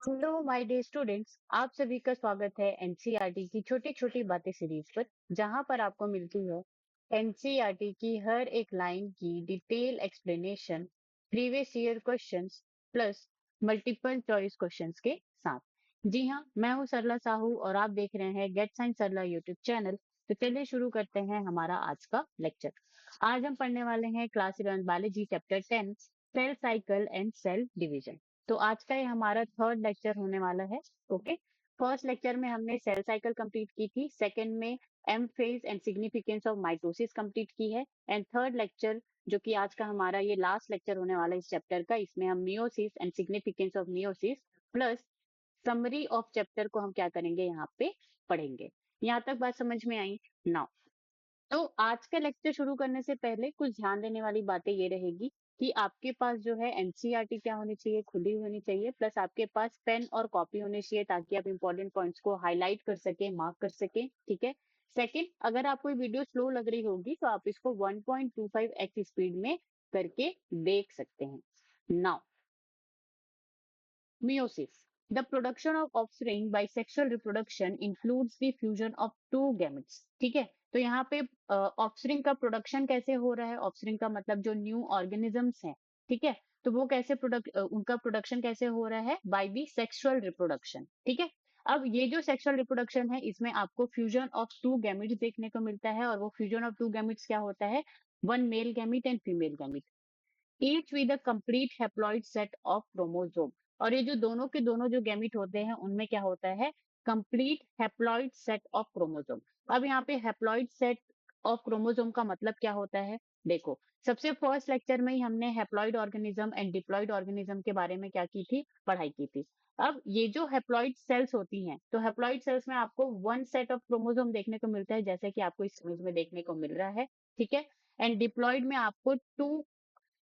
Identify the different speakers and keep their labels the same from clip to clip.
Speaker 1: Hello my dear students, आप सभी का स्वागत है एनसीईआरटी की छोटी छोटी बातें सीरीज पर, जहां पर आपको मिलती है एनसीईआरटी की हर एक लाइन की detail explanation, previous year questions plus multiple choice questions के साथ। जी हाँ, मैं हूँ सरला साहू और आप देख रहे हैं gate science Sarla YouTube channel. तो चलिए शुरू करते हैं हमारा आज का लेक्चर। आज हम पढ़ने वाले हैं class 11 biology chapter 10 cell cycle and cell division. तो आज का ये हमारा थर्ड लेक्चर होने वाला है। ओके, फर्स्ट लेक्चर में हमने सेल साइकिल कंप्लीट की थी, सेकंड में M phase and significance of mitosis complete की है, एंड थर्ड लेक्चर जो कि आज का हमारा ये लास्ट लेक्चर होने वाला है इस चैप्टर का, इसमें हम meiosis and significance of meiosis plus summary of chapter को हम क्या करेंगे यहाँ पे पढ़ेंगे। यहाँ तक बात समझ में आई ना? तो आज का लेक्चर शुरू करने से पहले कुछ ध्यान देने वाली बातें ये रहेगी कि आपके पास जो है एनसीईआरटी क्या होनी चाहिए, खुली होनी चाहिए, प्लस आपके पास पेन और कॉपी होनी चाहिए ताकि आप इंपॉर्टेंट पॉइंट्स को हाईलाइट कर सके, मार्क कर सके। ठीक है। सेकंड, अगर आपको वीडियो स्लो लग रही होगी तो आप इसको 1.25x स्पीड में करके देख सकते हैं। Now, Meiosis. The production of offspring by sexual reproduction includes the fusion of two gametes. ठीक है, तो यहाँ पे ऑफस्प्रिंग का प्रोडक्शन कैसे हो रहा है? ऑफस्प्रिंग का मतलब जो न्यू ऑर्गेनिजम्स हैं, ठीक है, तो वो कैसे उनका प्रोडक्शन कैसे हो रहा है? By the sexual reproduction. ठीक है। अब ये जो सेक्सुअल रिप्रोडक्शन है, इसमें आपको फ्यूजन ऑफ टू गैमिट्स देखने को मिलता है, और वो फ्यूजन ऑफ टू गैमिट्स क्या होता है? One male gamete and female gamete, each with a complete haploid set of chromosome. और ये जो दोनों के दोनों जो गैमिट होते हैं उनमें क्या होता है? Complete haploid set of chromosome. अब यहाँ पे हैप्लॉइड सेट ऑफ क्रोमोसोम का मतलब क्या होता है? देखो, सबसे फर्स्ट लेक्चर में ही हमने haploid organism and diploid organism के बारे में क्या की थी? पढ़ाई की थी। अब ये जो हैप्लॉइड सेल्स होती हैं, तो हैप्लॉइड सेल्स में आपको वन सेट ऑफ क्रोमोसोम देखने को मिलता है, जैसे कि आपको इस इमेज में देखने को मिल रहा है। ठीक है। एंड डिप्लॉइड में आपको टू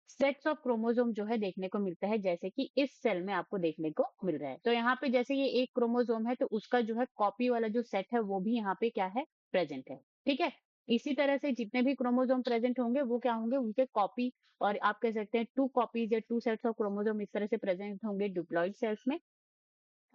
Speaker 1: सेट्स ऑफ क्रोमोसोम जो है देखने को मिलता है, जैसे कि इस सेल में आपको देखने को मिल रहा है। तो यहाँ पे जैसे ये एक क्रोमोसोम है, तो उसका जो है कॉपी वाला जो सेट है वो भी यहाँ पे क्या है? प्रेजेंट है। ठीक है। इसी तरह से जितने भी क्रोमोसोम प्रेजेंट होंगे वो क्या होंगे? उनके कॉपी, और आप कह सकते हैं टू कॉपीज या टू सेट्स ऑफ क्रोमोसोम इस तरह से प्रेजेंट होंगे डिप्लॉइड सेल्स में।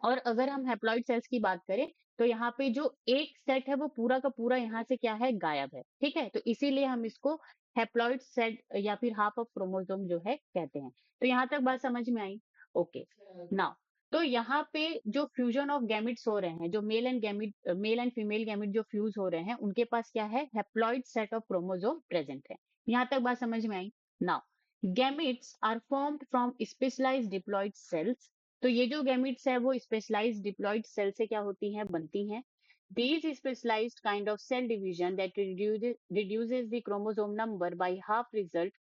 Speaker 1: और अगर हम हैप्लॉइड सेल्स की बात करें, तो यहाँ पे जो एक सेट है वो पूरा का पूरा यहाँ से क्या है? गायब है। ठीक है, तो इसीलिए हम इसको हैप्लॉइड सेट या फिर हाफ ऑफ क्रोमोसोम जो है कहते हैं। तो यहाँ तक बात समझ में आई? ओके। नाउ, तो यहाँ पे जो फ्यूजन ऑफ गैमिट्स हो रहे हैं, जो मेल एंड फीमेल गैमिट जो फ्यूज हो रहे हैं, उनके पास क्या है? Haploid set of chromosome present है। यहाँ तक बात समझ में आई? Now, gametes are formed from specialised diploid cells. तो ये जो गैमिट्स है वो स्पेशलाइज्ड डिप्लॉइड सेल से क्या होती हैं? बनती हैं। These specialized kind of cell division that reduces the chromosome number by half result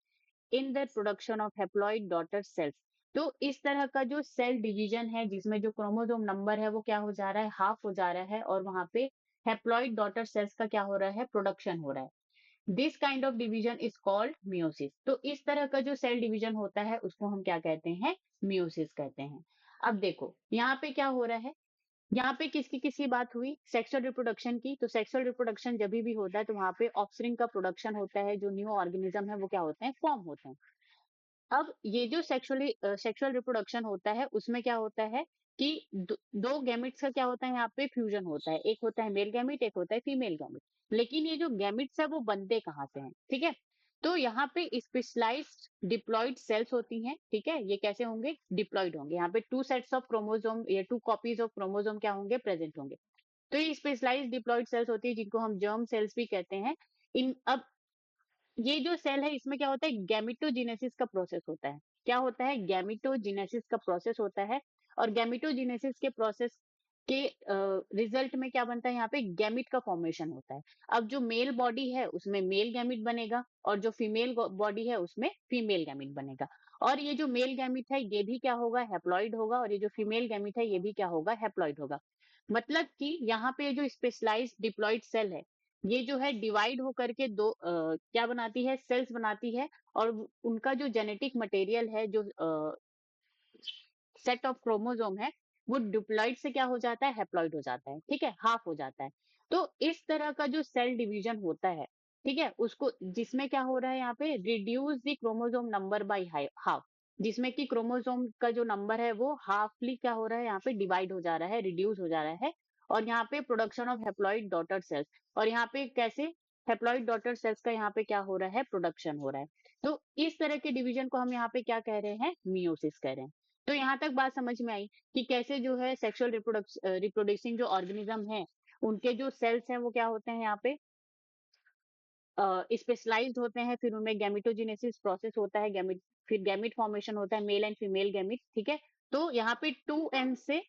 Speaker 1: in the production of haploid daughter cells. तो इस तरह का जो सेल डिवीजन है जिसमें जो क्रोमोसोम नंबर है वो क्या हो जा रहा है? हाफ हो जा रहा है, और वहां पे हैप्लॉइड डॉटर सेल्स का क्या हो रहा है? प्रोडक्शन हो रहा है। This kind of division is called meiosis. तो इस तरह का जो सेल डिवीजन होता है उसको हम क्या कहते हैं? मियोसिस कहते हैं। अब देखो यहाँ पे क्या हो रहा है, यहाँ पे किसकी किसकी बात हुई? सेक्सुअल रिप्रोडक्शन की। तो सेक्सुअल रिप्रोडक्शन जब भी होता है तो वहां पे ऑफस्प्रिंग का प्रोडक्शन होता है, जो न्यू ऑर्गेनिज्म है वो क्या होते हैं? फॉर्म होते हैं। अब ये जो सेक्सुअल रिप्रोडक्शन होता है उसमें क्या होता है कि दो गैमिट्स का क्या होता है? यहाँ पे फ्यूजन होता है, एक होता है मेल गैमिट, एक होता है फीमेल गैमिट। लेकिन ये जो गैमिट्स है वो बनते कहाँ से हैं? ठीक है, तो यहाँ पे स्पेशलाइज्ड डिप्लॉइड सेल्स होती हैं। ठीक है, ये कैसे होंगे? डिप्लॉइड होंगे। यहाँ पे टू सेट्स ऑफ क्रोमोसोम या टू कॉपीज ऑफ क्रोमोसोम क्या होंगे? प्रेजेंट होंगे। तो ये स्पेशलाइज्ड डिप्लॉइड सेल्स होती है जिनको हम जर्म सेल्स भी कहते हैं। इन अब ये जो सेल है इसमें क्या होता है? गैमेटोजेनेसिस का प्रोसेस होता है। क्या होता है? गैमेटोजेनेसिस का प्रोसेस होता है। और गैमेटोजेनेसिस के प्रोसेस के रिजल्ट में क्या बनता है? यहाँ पे गैमिट का फॉर्मेशन होता है। अब जो मेल बॉडी है उसमें मेल गैमिट बनेगा, और जो फीमेल बॉडी है उसमें फीमेल गैमिट बनेगा। और ये जो मेल गैमिट है ये भी क्या होगा? हैप्लॉइड होगा, और ये जो फीमेल गैमिट है ये भी क्या होगा? हैप्लॉइड होगा। मतलब कि यहाँ पे जो स्पेशलाइज्ड डिप्लॉइड सेल है ये जो है डिवाइड होकर के दो क्या बनाती है? सेल्स बनाती है। और उनका जो जेनेटिक मटेरियल है, जो सेट ऑफ क्रोमोसोम है, वो डिप्लॉइड से क्या हो जाता है? हैप्लॉइड हो जाता है। ठीक है, हाफ हो जाता है। तो इस तरह का जो सेल डिवीजन होता है, ठीक है, उसको जिसमें क्या हो रहा है? यहाँ पे reduce the chromosome number by half. जिसमें कि क्रोमोसोम का जो नंबर है वो हाफली क्या हो रहा है, यहाँ पे डिवाइड हो जा रहा है, रिड्यूस हो जा रहा है। और यहाँ पे production of haploid daughter cells, और यहाँ पे कैसे हेप्लॉइड डॉटर सेल्स का यहाँ पे क्या हो रहा है, प्रोडक्शन हो रहा है। तो इस तरह के डिवीजन को हम यहाँ पे क्या कह रहे हैं, मियोसिस कह रहे हैं। तो यहाँ तक बात समझ में आई कि कैसे जो है सेक्सुअल रिप्रोड्यूसिंग जो ऑर्गेनिज्म है, उनके जो सेल्स हैं वो क्या होते हैं, यहाँ पे स्पेशलाइज्ड होते हैं, फिर उनमें गैमेटोजेनेसिस प्रोसेस होता है, गैमेट, फिर गैमेट फॉर्मेशन होता है, मेल एंड फीमेल गैमेट, ठीक है। तो यहाँ पे 2n से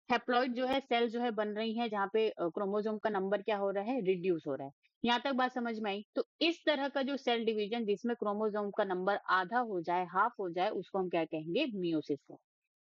Speaker 1: हैप्लॉइड जो है सेल जो है बन रही है, जहाँ पे क्रोमोसोम का नंबर क्या हो रहा है, रिड्यूस हो रहा है। यहाँ तक बात समझ में आई। तो इस तरह का जो सेल डिवीजन जिसमें क्रोमोसोम का नंबर आधा हो जाए, हाफ हो जाए, उसको हम क्या कहेंगे, मियोसिस।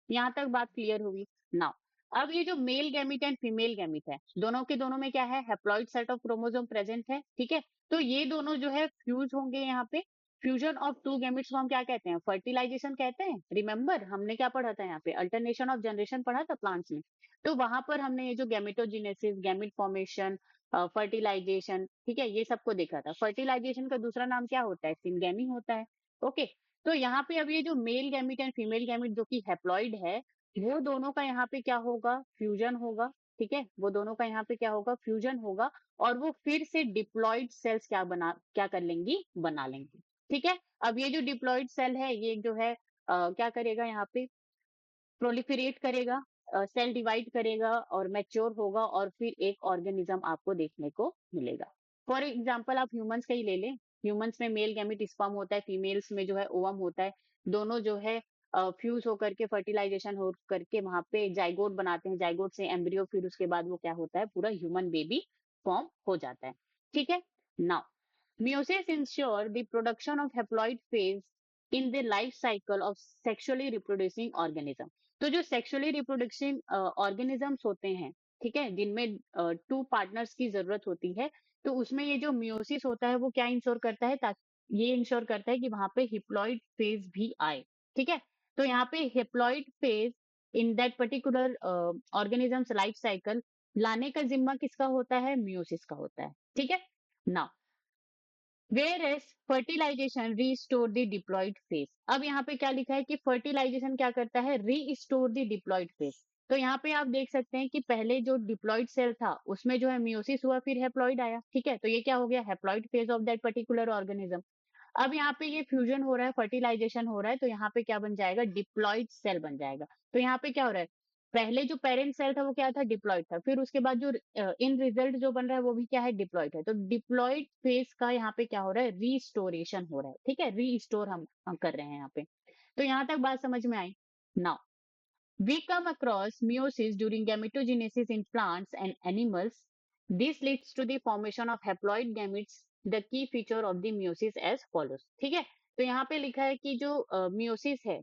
Speaker 1: यहाँ तक बात क्लियर होगी। नाउ अब ये जो male gamete and female gamete है, दोनों के दोनों में क्या है, haploid set of chromosome present है, ठीक है। तो ये दोनों जो है फ्यूज होंगे यहाँ पे। फ्यूजन ऑफ टू गैमिट्स को हम क्या कहते हैं, फर्टिलाइजेशन कहते हैं। रिमेंबर हमने क्या पढ़ा था यहाँ पे, अल्टरनेशन ऑफ जनरेशन पढ़ा था प्लांट्स में। तो वहां पर हमने ये जो गैमेटोजेनेसिस, गैमिट फॉर्मेशन, फर्टिलाइजेशन, ठीक है, ये सबको देखा था। फर्टिलाइजेशन का दूसरा नाम क्या होता है, सिंगेमी होता है। ओके। तो यहाँ पे अब ये जो male gamete and female gamete जो कि हैप्लॉइड है, वो दोनों का यहाँ पे क्या होगा, फ्यूजन होगा, ठीक है। वो दोनों का यहाँ पे क्या होगा, फ्यूजन होगा। और वो फिर से डिप्लॉइड सेल्स क्या कर लेंगी, बना लेंगी, ठीक है। अब ये जो डिप्लॉइड सेल है, ये जो है क्या करेगा, यहाँ पे प्रोलिफरेट करेगा, सेल डिवाइड करेगा और मैच्योर होगा, और फिर एक ऑर्गेनिज्म आपको देखने को मिलेगा। फॉर एग्जाम्पल आप ह्यूमंस का ही ले लें। ह्यूमंस में मेल गैमेट स्पर्म होता है, फीमेल्स में जो है ओवम होता है। दोनों जो है फ्यूज होकर के, फर्टिलाइजेशन हो करके वहां पे जाइगोट बनाते हैं, जाइगोट से एम्ब्रियो, फिर उसके बाद वो क्या होता है, पूरा ह्यूमन बेबी फॉर्म हो जाता है, ठीक है। Now meiosis ensure the production of haploid phase in the life cycle of sexually reproducing organism। तो जो सेक्सुअली रिप्रोडक्शन ऑर्गेनिजम्स होते हैं, ठीक है, जिनमें टू पार्टनर्स की जरूरत होती है, तो उसमें ये जो मियोसिस होता है वो क्या इंश्योर करता है, ताकि ये इंश्योर करता है कि वहां पे हिप्लॉइड फेज भी आए, ठीक है। तो यहाँ पे haploid phase in that particular organisms life cycle लाने का जिम्मा किसका होता है, मियोसिस का होता है, ठीक है ना। Whereas fertilization restore the diploid phase। अब यहाँ पे क्या लिखा है कि फर्टिलाइजेशन क्या करता है, रीस्टोर द डिप्लॉइड फेज। तो यहाँ पे आप देख सकते हैं कि पहले जो डिप्लॉइड सेल था उसमें जो है मियोसिस हुआ, फिर हैप्लॉइड आया, ठीक है। तो ये क्या हो गया, haploid phase of that particular organism. अब यहाँ पे ये फ्यूजन हो रहा है, फर्टिलाइजेशन हो रहा है, तो यहाँ पे क्या बन जाएगा, डिप्लॉइड सेल बन जाएगा। तो यहाँ पे क्या हो रहा है, पहले जो पेरेंट सेल था वो क्या था, डिप्लॉइड था, फिर उसके बाद जो इन रिजल्ट जो बन रहा है वो भी क्या है, डिप्लॉइड है। तो डिप्लॉइड फेज का यहाँ पे क्या हो रहा है, रीस्टोरेशन हो रहा है, ठीक है, रीस्टोर हम कर रहे हैं यहाँ पे। तो यहाँ तक बात समझ में आई। Now we come across meiosis during gametogenesis in plants and animals. This leads to the formation of haploid gametes. The key feature of the meiosis as follows। ठीक है। तो यहाँ पे लिखा है कि जो meiosis है,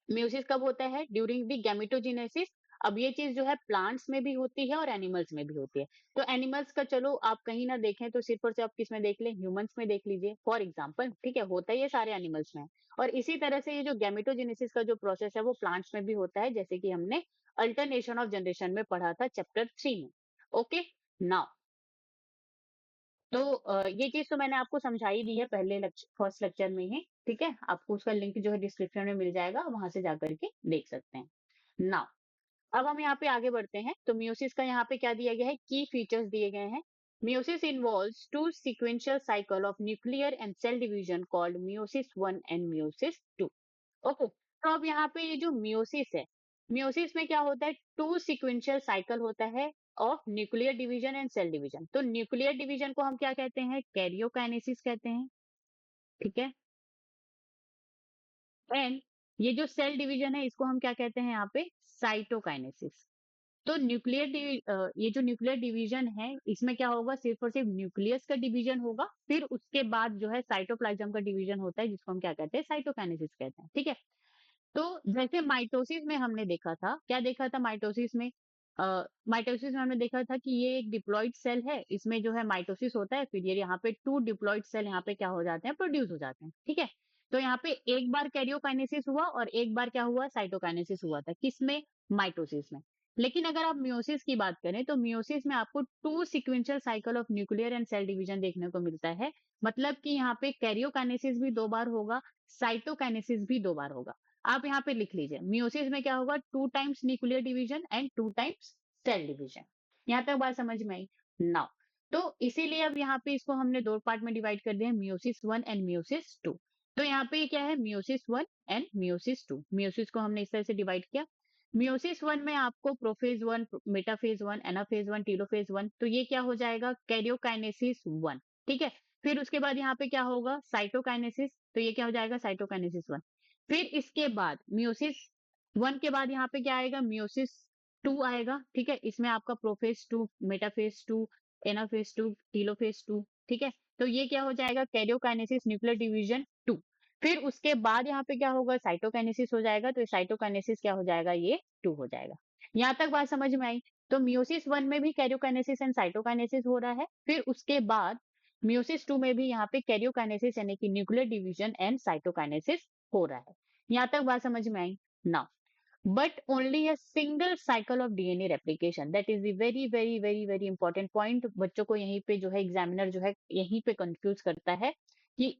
Speaker 1: म्यूसिस कब होता है, ड्यूरिंग द गैमेटोजेनेसिस। अब ये चीज जो है प्लांट्स में भी होती है और एनिमल्स में भी होती है। तो एनिमल्स का चलो आप कहीं ना देखें तो सिर्फ और सिर्फ आप किस में देख लें, ह्यूमंस में देख लीजिए फॉर एग्जांपल, ठीक है, होता है ये सारे एनिमल्स में है। और इसी तरह से ये जो गैमेटोजेनेसिस का जो प्रोसेस है वो प्लांट्स में भी होता है, जैसे कि हमने अल्टरनेशन ऑफ जनरेशन में पढ़ा था चैप्टर 3 में। ओके। नाउ तो ये चीज तो मैंने आपको समझा ही दी है पहले फर्स्ट लेक्चर में ही, ठीक है। आपको उसका लिंक जो है डिस्क्रिप्शन में मिल जाएगा, वहां से जाकर के देख सकते हैं। नाउ अब हम यहाँ पे आगे बढ़ते हैं। तो मियोसिस का यहाँ पे क्या दिया गया है, की फीचर्स दिए गए हैं। Meiosis involves two sequential cycle of nuclear and cell division called meiosis 1 and meiosis 2। Okay. तो अब यहाँ पे ये जो मियोसिस है, मियोसिस में क्या होता है, टू सीक्वेंशियल साइकिल होता है of nuclear division and cell division. तो न्यूक्लियर डिवीजन को हम क्या कहते हैं, कैरियोकाइनेसिस कहते हैं, ठीक है। एंड ये जो सेल डिवीजन है इसको हम क्या कहते हैं यहाँ पे, साइटोकाइनेसिस। तो ये जो न्यूक्लियर डिवीजन है इसमें क्या होगा, सिर्फ और सिर्फ न्यूक्लियस का डिवीजन होगा, फिर उसके बाद जो है साइटोप्लाज्म का डिवीजन होता है, जिसको हम क्या कहते हैं, साइटोकाइनेसिस कहते हैं, ठीक है। तो जैसे माइटोसिस में हमने देखा था, क्या देखा था माइटोसिस में, माइटोसिस में हमने देखा था कि ये एक डिप्लॉइड सेल है, इसमें जो है माइटोसिस होता है, फिर ये यहाँ पे टू डिप्लॉइड सेल यहाँ पे क्या हो जाते हैं, प्रोड्यूस हो जाते हैं, ठीक है। तो यहाँ पे एक बार कैरियोकाइनेसिस हुआ और एक बार क्या हुआ, साइटोकाइनेसिस हुआ था, किसमें, माइटोसिस में। लेकिन अगर आप मियोसिस की बात करें तो मियोसिस में आपको 2 sequential cycle of nuclear and cell division देखने को मिलता है। मतलब कि यहाँ पे कैरियोकाइनेसिस भी 2 बार होगा, साइटोकाइनेसिस भी 2 बार होगा। आप यहाँ पे लिख लीजिए, मियोसिस में क्या होगा, 2 times nuclear division and 2 times cell division. यहाँ तक बात समझ में आई? नाउ, तो इसीलिए अब यहाँ पे इसको हमने 2 पार्ट में डिवाइड कर दिया है, मियोसिस 1 एंड मियोसिस 2। तो यहाँ पे क्या है, मियोसिस 1 एंड मियोसिस 2। मियोसिस को हमने इस तरह से डिवाइड किया। मियोसिस 1 में आपको प्रोफेज 1, मेटाफेज 1, एनाफेज 1, टेलोफेज 1, तो ये क्या हो जाएगा, कैरियोकाइनेसिस 1। ठीक है। फिर उसके बाद यहाँ पे क्या होगा, साइटोकाइनेसिस, तो ये क्या हो जाएगा, साइटोकाइनेसिस 1। फिर इसके बाद मियोसिस 1 के बाद यहाँ पे क्या आएगा, मियोसिस 2 आएगा। ठीक है। इसमें आपका प्रोफेज 2, मेटाफेज 2, एनाफेज 2, टेलोफेज 2। ठीक है। तो ये क्या हो जाएगा, कैरियोकाइनेसिस न्यूक्लियर डिवीजन 2। फिर उसके बाद यहाँ पे क्या होगा, साइटोकाइनेसिस हो जाएगा, तो साइटोकाइनेसिस क्या हो जाएगा, ये 2 हो जाएगा। यहाँ तक बात समझ में आई? तो मियोसिस 1 में भी कैरियोकाइनेसिस एंड साइटोकाइनेसिस हो रहा है। फिर उसके बाद मियोसिस 2 में भी यहाँ पे कैरियोकाइनेसिस यानी कि न्यूक्लियर डिवीजन एंड साइटोकाइनेसिस हो रहा है। यहाँ तक बात समझ में आई? Now, but only a single cycle of DNA replication, that is the very very very very important point. बच्चों को यहीं पे जो है एग्जामिनर जो है यहीं पे कंफ्यूज करता है कि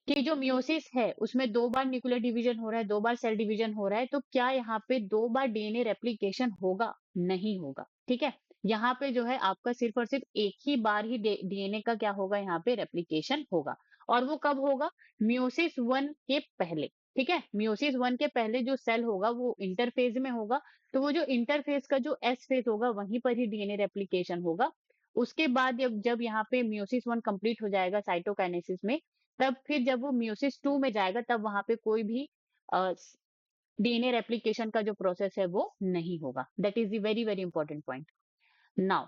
Speaker 1: जो मियोसिस है उसमें 2 बार न्यूक्लियर डिवीजन हो रहा है, 2 बार सेल डिवीजन हो रहा है, तो क्या यहाँ पे 2 बार डीएनए रेप्लिकेशन होगा? नहीं होगा। ठीक है। यहाँ पे जो है आपका सिर्फ और सिर्फ एक ही बार ही डीएनए का क्या होगा, यहाँ पे रेप्लिकेशन होगा। और वो कब होगा, मियोसिस 1 के पहले। ठीक है। मियोसिस 1 के पहले जो सेल होगा वो इंटरफेज में होगा, तो वो जो इंटरफेज का जो एस फेज होगा वहीं पर ही डीएनए रेप्लिकेशन होगा। उसके बाद जब जब यहाँ पे मियोसिस 1 कंप्लीट हो जाएगा साइटोकाइनेसिस में, तब फिर जब वो मियोसिस 2 में जाएगा तब वहां पे कोई भी डीएनए रेप्लिकेशन का जो प्रोसेस है वो नहीं होगा। That is the very very important point. Now,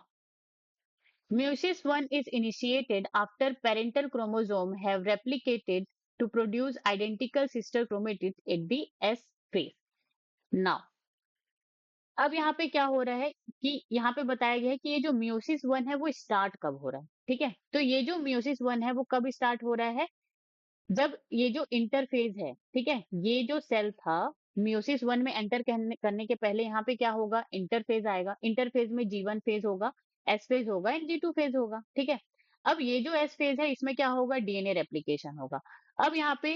Speaker 1: meiosis 1 is initiated after parental chromosome have replicated to produce identical sister chromatids at the S phase. Now, अब यहाँ पे क्या हो रहा है कि यहाँ पे बताया गया है कि ये जो मियोसिस 1 है वो स्टार्ट कब हो रहा है। ठीक है। तो ये जो मियोसिस 1 है वो कब स्टार्ट हो रहा है, जब ये जो इंटरफेज है, ठीक है, ये जो सेल था मियोसिस 1 में एंटर करने के पहले यहाँ पे क्या होगा, इंटरफेज आएगा। इंटरफेज में जी1 फेज होगा, एस फेज होगा एंड जी2 फेज होगा। ठीक है। अब ये जो एस फेज है इसमें क्या होगा, डीएनए रेप्लिकेशन होगा। अब यहाँ पे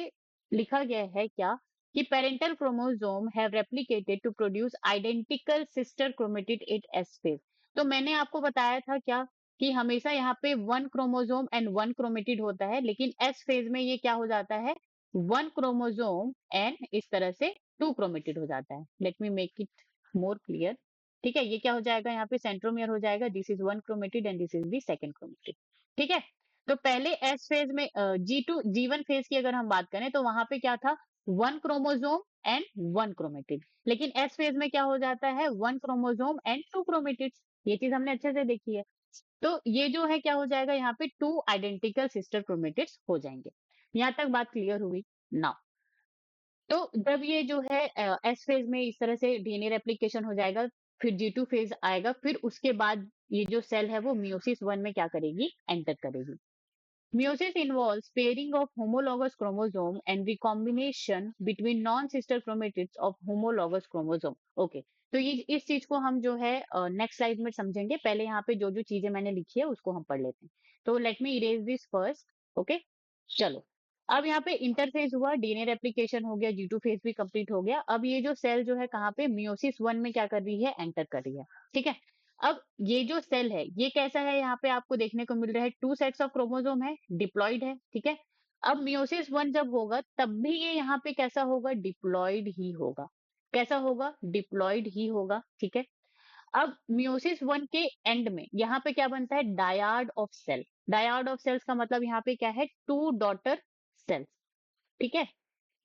Speaker 1: लिखा गया है क्या, कि parental chromosome have replicated to produce identical sister chromatid at S phase. तो मैंने आपको बताया था क्या, कि हमेशा यहाँ पे 1 क्रोमोसोम एंड 1 क्रोमेटिड होता है, लेकिन एस फेज में ये क्या हो जाता है, 1 क्रोमोसोम एंड इस तरह से 2 क्रोमेटिड हो जाता है। Let me make it more clear. ठीक है। ये क्या हो जाएगा, यहाँ पे सेंट्रोमियर हो जाएगा, this is 1 chromatid and this is the second chromatid. ठीक है। तो पहले एस फेज में जी1 फेज की अगर हम बात करें तो वहां पे क्या था, 1 क्रोमोसोम एंड 1 क्रोमेटिड। लेकिन एस फेज में क्या हो जाता है, 1 क्रोमोसोम एंड 2 क्रोमेटिड। ये चीज हमने अच्छे से देखी है। तो ये जो है क्या हो जाएगा, यहाँ पे 2 आइडेंटिकल सिस्टर क्रोमेटिड्स हो जाएंगे। यहाँ तक बात क्लियर हुई? नाउ, तो जब ये जो है एस फेज में इस तरह से डीएनए रेप्लिकेशन हो जाएगा, फिर जी2 फेज आएगा, फिर उसके बाद ये जो सेल है वो मियोसिस 1 में क्या करेगी, एंटर करेगी। Meiosis involves pairing of homologous chromosome and recombination between non-sister chromatids of homologous chromosome. Okay, तो ये इस चीज को हम जो है नेक्स्ट स्लाइड में समझेंगे। पहले यहाँ पे जो जो चीजें मैंने लिखी है उसको हम पढ़ लेते हैं। तो let me erase this first. Okay, चलो। अब यहाँ पे इंटरफेज हुआ, डीएनए रेप्लिकेशन हो गया, जी2 फेज भी कंप्लीट हो गया। अब ये जो सेल जो है कहाँ पे, मियोसिस 1 में क्या कर रही है, एंटर कर रही है। ठीक है। अब ये जो सेल है ये कैसा है, यहाँ पे आपको देखने को मिल रहा है 2 सेट्स ऑफ क्रोमोसोम है, डिप्लॉइड है। ठीक है। अब मियोसिस 1 जब होगा तब भी ये यहाँ पे कैसा होगा, डिप्लॉइड ही होगा। कैसा होगा, डिप्लॉइड ही होगा। ठीक है। अब मियोसिस 1 के एंड में यहाँ पे क्या बनता है, dyad of cell. Dyad of cells का मतलब यहाँ पे क्या है, 2 डॉटर सेल्स। ठीक है।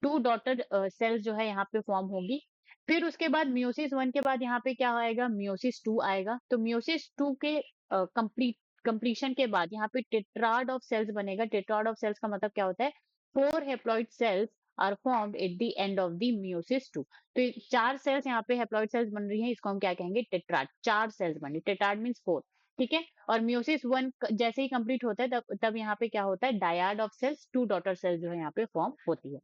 Speaker 1: 2 डॉटर सेल्स जो है यहाँ पे फॉर्म होगी। फिर उसके बाद मियोसिस 1 के बाद यहाँ पे क्या आएगा, मियोसिस 2 आएगा। तो मियोसिस 2 के कंप्लीशन के बाद यहाँ पे टेट्राड ऑफ सेल्स बनेगा। टेट्राड ऑफ सेल्स का मतलब क्या होता है, 4 haploid cells are formed at the end of the meiosis 2। तो ये 4 सेल्स यहाँ पे हेप्लॉइड सेल्स बन रही हैं, इसको हम क्या कहेंगे, टेट्राड। 4 सेल्स बनी, टेट्राड मीन्स 4। ठीक है। और मियोसिस 1 जैसे ही कंप्लीट होता है तब तब यहाँ पे क्या होता है, dyad of cells, 2 daughter cells जो है यहाँ पे फॉर्म होती है।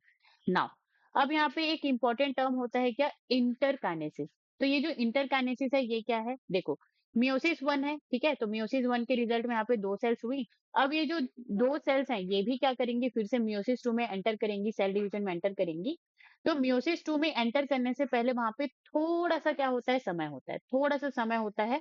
Speaker 1: नाउ, अब यहाँ पे एक इंपॉर्टेंट टर्म होता है क्या, इंटरकाइनेसिस। तो ये जो इंटरकाइनेसिस है ये क्या है? देखो, मियोसिस 1 है, ठीक है? तो मियोसिस 1 के रिजल्ट में यहाँ पे 2 सेल्स हुई। अब ये जो 2 सेल्स हैं ये भी क्या करेंगी? फिर से मियोसिस 2 में एंटर करेंगी, सेल डिवीजन में एंटर करेंगी। तो मियोसिस 2 में एंटर करने से पहले वहाँ पे थोड़ा-सा क्या होता है? समय होता है, थोड़ा-सा समय होता है।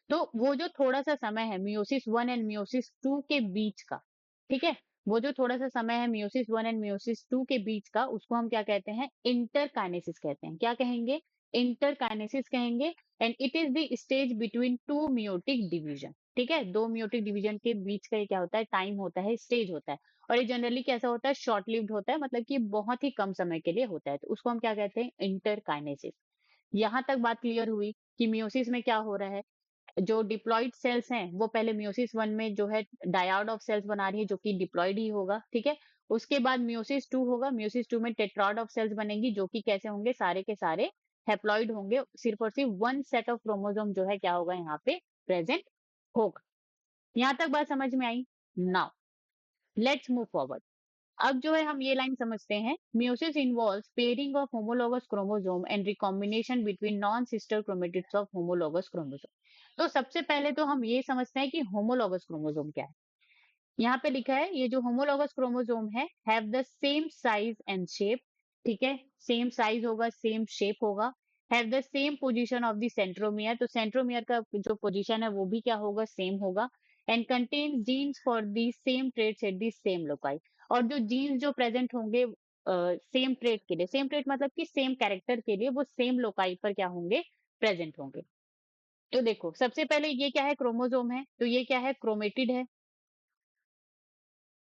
Speaker 1: तो वो जो थोड़ा-सा समय है मियोसिस 1 एंड मियोसिस 2 के बीच का, ठीक है? वो जो थोड़ा-सा समय है मियोसिस 1 एंड मियोसिस 2 के बीच का, उसको हम क्या कहते हैं? इंटरकाइनेसिस कहते हैं। क्या कहेंगे? इंटरकाइनेसिस कहेंगे and it is the stage between 2 meiotic division, ठीक है? 2 मेयोटिक डिवीजन के बीच का ये क्या होता है? टाइम होता है, स्टेज होता है। और ये जनरली कैसा होता है? शॉर्ट लिव्ड होता है, मतलब कि बहुत ही कम समय के लिए होता है। तो उसको हम क्या कहते हैं? इंटरकाइनेसिस। यहाँ तक बात क्लियर हुई कि मियोसिस में क्या हो रहा है? जो डिप्लॉइड सेल्स हैं वो पहले मियोसिस 1 में जो है डायड ऑफ सेल्स बना रही है जो कि डिप्लॉइड ही होगा, ठीक है? उसके बाद मियोसिस 2 होगा, मियोसिस 2 में टेट्राड ऑफ सेल्स बनेंगी जो कि कैसे होंगे? सारे के सारे हैप्लॉइड होंगे, सिर्फ और सिर्फ वन सेट ऑफ क्रोमोसोम जो है क्या होगा यहाँ पे प्रेजेंट होगा। यहाँ तक बात समझ में आई? Now let's move forward. अब जो है हम ये लाइन समझते हैं, meiosis involves pairing of homologous chromosome and recombination between non sister chromatids of homologous chromosome. तो सबसे पहले तो हम ये समझते हैं कि होमोलॉगस क्रोमोसोम क्या है। यहाँ पे लिखा है ये जो होमोलॉगस क्रोमोसोम है have the same size and shape, ठीक है? सेम साइज होगा, सेम शेप होगा। Have the same position of the centromere, तो सेंट्रोमियर का जो पोजीशन है वो भी क्या होगा? सेम होगा। And contains genes for the same traits at the same loci, और जो जीन्स जो प्रेजेंट होंगे सेम ट्रेट के लिए, सेम ट्रेट मतलब कि सेम कैरेक्टर के लिए वो सेम लोकाई पर क्या होंगे? प्रेजेंट होंगे। तो देखो सबसे पहले ये क्या है? क्रोमोसोम है, तो ये क्या है? क्रोमेटिड है,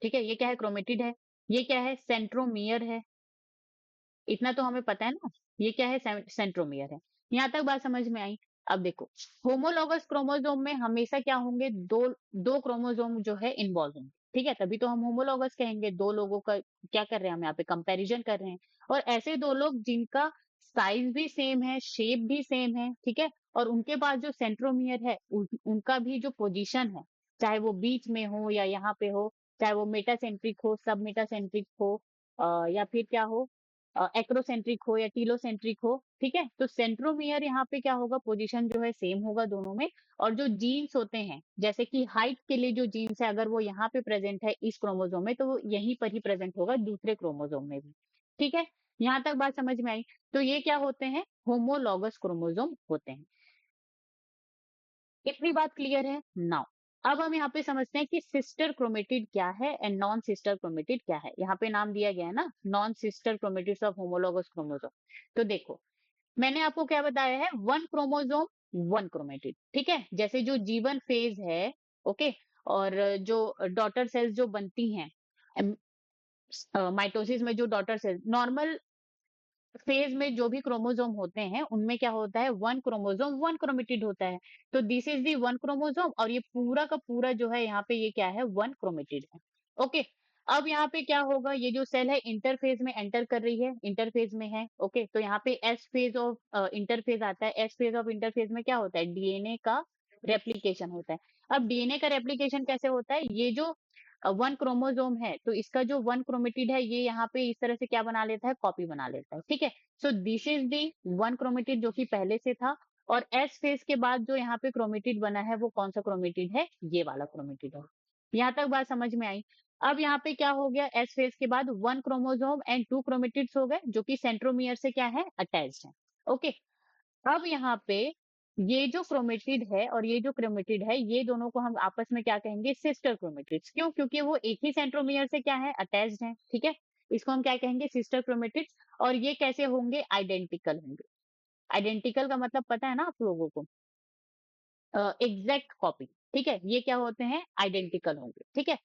Speaker 1: ठीक है? ये क्या है? क्रोमेटिड है। ये क्या है? सेंट्रोमियर है। इतना तो हमें पता है ना। ये क्या है? सेंट्रोमियर है। यहाँ तक बात समझ में आई? अब देखो, होमोलॉगस क्रोमोसोम में हमेशा क्या होंगे? दो क्रोमोसोम जो है इन्वॉल्व होंगे, ठीक है? तभी तो हम होमोलॉगस कहेंगे। दो लोगों का क्या कर रहे हैं हम यहाँ पे? कंपैरिजन कर रहे हैं। और ऐसे दो लोग जिनका साइज भी सेम है, शेप भी सेम है, ठीक है? और उनके पास जो सेंट्रोमियर है उनका भी जो पोजीशन है, चाहे वो बीच में हो या यहाँ पे हो, चाहे वो मेटासेंट्रिक हो, सब मेटासेंट्रिक हो, या फिर क्या हो, एक्रोसेंट्रिक हो या टीलोसेंट्रिक हो, ठीक है? तो सेंट्रोमियर यहाँ पे क्या होगा? पोजीशन जो है सेम होगा दोनों में। और जो जीन्स होते हैं, जैसे कि हाइट के लिए जो जीन्स है अगर वो यहाँ पे प्रेजेंट है इस क्रोमोसोम में, तो वो यहीं पर ही प्रेजेंट होगा दूसरे क्रोमोसोम में भी, ठीक है? यहाँ तक बात समझ में आई? तो ये क्या होते हैं? होमोलॉगस क्रोमोसोम होते हैं। इतनी बात क्लियर है? नाउ अब हम यहाँ पे समझते हैं कि सिस्टर क्रोमेटिड क्या है एंड नॉन सिस्टर क्रोमेटिड क्या है। यहाँ पे नाम दिया गया है ना, non sister chromatids of homologous chromosome. तो देखो, मैंने आपको क्या बताया है? वन क्रोमोसोम वन क्रोमेटिड, ठीक है? जैसे जो जीवन फेज है, ओके, और जो डॉटर सेल्स जो बनती हैं माइटोसिस में, जो डॉटर सेल्स नॉर्मल फेज में जो भी क्रोमोसोम होते हैं उनमें क्या होता है? वन क्रोमोसोम वन क्रोमेटिड होता है। तो this is the one chromosome और ये पूरा का पूरा जो है यहाँ पे ये क्या है? वन क्रोमेटिड है। ओके, अब यहाँ पे क्या होगा? ये जो सेल है इंटरफेज में एंटर कर रही है, इंटरफेज में है, ओके। तो यहाँ पे एस फेज ऑफ इंटरफेज आता है। एस फेज ऑफ इंटरफेज में क्या होता है? डीएनए का रेप्लिकेशन होता है। अब डीएनए का रेप्लिकेशन कैसे होता है? ये जो वन क्रोमोसोम है तो इसका जो वन क्रोमेटिड है ये यहाँ पे इस तरह से क्या बना लेता है? कॉपी बना लेता है, ठीक है? So this is the one chromatid जो कि पहले से था। और एस फेज के बाद जो यहाँ पे क्रोमेटिड बना है वो कौन सा क्रोमेटिड है? ये वाला क्रोमेटिड है। यहाँ तक बात समझ में आई? अब यहाँ पे क्या हो गया? एस फेज के बाद one chromosome and two chromatids हो गए जो कि सेंट्रोमियर से क्या है? अटैच्ड है। ओके, अब यहाँ पे ये जो क्रोमेटिड है और ये जो क्रोमेटिड है ये दोनों को हम आपस में क्या कहेंगे? Sister chromatids. क्यों? क्योंकि वो एक ही सेंट्रोमियर से क्या है? अटैच्ड है, ठीक है? इसको हम क्या कहेंगे? Sister chromatids. और ये कैसे होंगे? आइडेंटिकल होंगे। आइडेंटिकल का मतलब पता है ना आप लोगों को? एग्जैक्ट कॉपी, ठीक है? ये क्या होते हैं? आइडेंटिकल होंगे, ठीक है?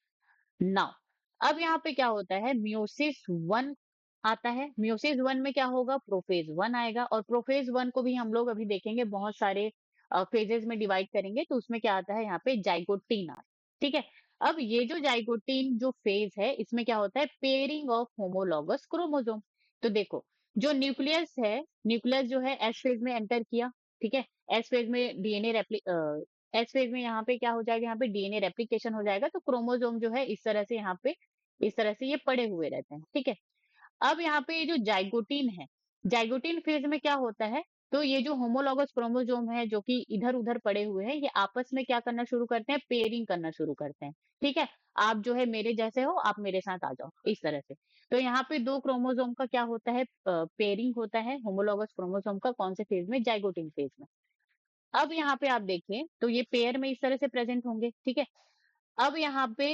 Speaker 1: नाउ अब यहाँ पे क्या होता है? मियोसिस वन आता है। मियोसिस वन में क्या होगा? प्रोफेज वन आएगा। और प्रोफेज वन को भी हम लोग अभी देखेंगे, बहुत सारे फेजेस में डिवाइड करेंगे। तो उसमें क्या आता है? यहाँ पे जाइगोटीन आता है, ठीक है? अब ये जो जाइगोटीन जो फेज है इसमें क्या होता है? Pairing of homologous chromosome. तो देखो, जो न्यूक्लियस है, न्यूक्लियस जो है एस फेज में एंटर किया, ठीक है? एस फेज में डीएनए एस फेज में यहाँ पे क्या हो जाएगा? यहाँ पे डीएनए रेप्लिकेशन हो जाएगा। तो क्रोमोसोम जो है इस तरह से यहाँ पे इस तरह से ये पड़े हुए रहते हैं, ठीक है? अब यहाँ पे ये जो जाइगोटीन है, जाइगोटीन फेज में क्या होता है? तो ये जो होमोलॉगस क्रोमोसोम है जो कि इधर-उधर पड़े हुए हैं, ये आपस में क्या करना शुरू करते हैं, पेयरिंग करना शुरू करते हैं। ठीक है? आप जो है मेरे जैसे हो, आप मेरे साथ आ जाओ, इस तरह से। तो यहाँ पे 2 क्रोमोसोम का क्या होता है, पेयरिंग होता है होमोलॉगस क्रोमोसोम का कौन से फेज़ में, ज़ाइगोटिक फेज़ में। अब यहाँ पे आप देखें तो ये पेयर में इस तरह से प्रेज़ेंट होंगे, ठीक है? अब यहाँ पे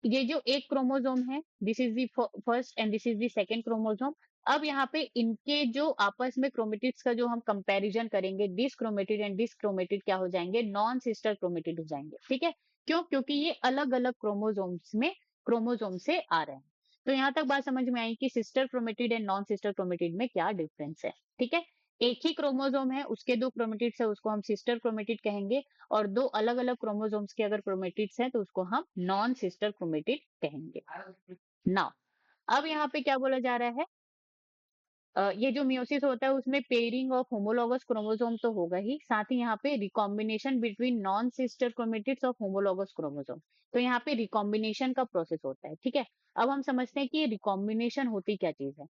Speaker 1: ये जो एक क्रोमोसोम है, this is the first and this is the second chromosome. अब यहाँ पे इनके जो आपस में क्रोमेटिड्स का जो हम कंपैरिजन करेंगे, this chromatid and this chromatid क्या हो जाएंगे, नॉन सिस्टर क्रोमेटिड हो जाएंगे। ठीक है? क्यों? क्योंकि ये अलग अलग क्रोमोसोम से आ रहे हैं। तो यहाँ तक बात समझ में आई कि sister chromatid and non sister chromatid में क्या डिफरेंस है। ठीक है? एक ही क्रोमोसोम है, उसके 2 क्रोमेटिड्स है, उसको हम सिस्टर क्रोमेटिड कहेंगे। और 2 अलग-अलग क्रोमोसोम्स के अगर क्रोमेटिड्स हैं तो उसको हम नॉन सिस्टर क्रोमेटिड कहेंगे। नाउ अब यहाँ पे क्या बोला जा रहा है, ये जो मियोसिस होता है उसमें पेयरिंग ऑफ होमोलॉगस क्रोमोसोम तो होगा ही, साथ ही यहाँ पे recombination between non sister chromatids of homologous chromosome. तो यहाँ पे रिकॉम्बिनेशन का प्रोसेस होता है। ठीक है? अब हम समझते हैं कि ये रिकॉम्बिनेशन होती क्या चीज है।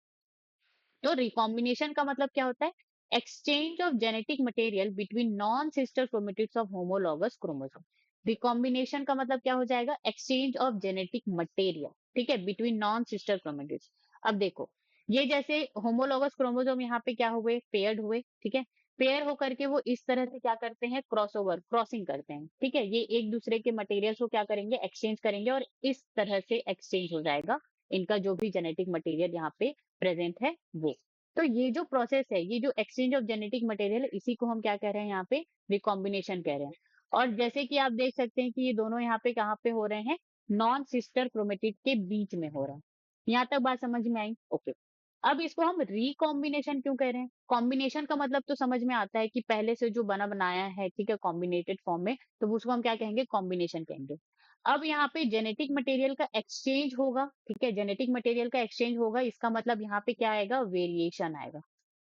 Speaker 1: तो रिकॉम्बिनेशन का मतलब क्या होता है, exchange of genetic material between non sister chromatids of homologous chromosome. Recombination का मतलब क्या हो जाएगा, एक्सचेंज ऑफ जेनेटिक मटेरियल, ठीक है, बिटवीन नॉन सिस्टर क्रोमेटिड्स। अब देखो, ये जैसे होमोलॉगस क्रोमोसोम यहाँ पे क्या हुए, पेयर्ड हुए। ठीक है? पेयर होकर के वो इस तरह से क्या करते हैं, क्रॉसओवर क्रॉसिंग करते हैं। ठीक है? ये एक दूसरे के मटेरियल्स को क्या करेंगे, एक्सचेंज करेंगे और इस तरह से एक्सचेंज हो जाएगा इनका जो भी जेनेटिक मटेरियल यहाँ पे प्रेजेंट है वो। तो ये जो प्रोसेस है, ये जो एक्सचेंज ऑफ जेनेटिक मटेरियल, इसी को हम क्या कह रहे हैं यहाँ पे, रिकॉम्बिनेशन कह रहे हैं। और जैसे कि आप देख सकते हैं कि ये दोनों यहाँ पे कहाँ पे हो रहे हैं, नॉन सिस्टर क्रोमेटिड के बीच में हो रहा है। यहाँ तक बात समझ में आई? ओके। अब इसको हम रिकॉम्बिनेशन क्यों कह रहे हैं, कॉम्बिनेशन का मतलब तो समझ में आता है कि पहले से जो बना बनाया है, ठीक है, कॉम्बिनेटेड फॉर्म में, तो उसको हम क्या कहेंगे, कॉम्बिनेशन कहेंगे। अब यहाँ पे जेनेटिक मटेरियल का एक्सचेंज होगा। ठीक है? जेनेटिक मटेरियल का एक्सचेंज होगा, इसका मतलब यहाँ पे क्या आएगा, वेरिएशन आएगा।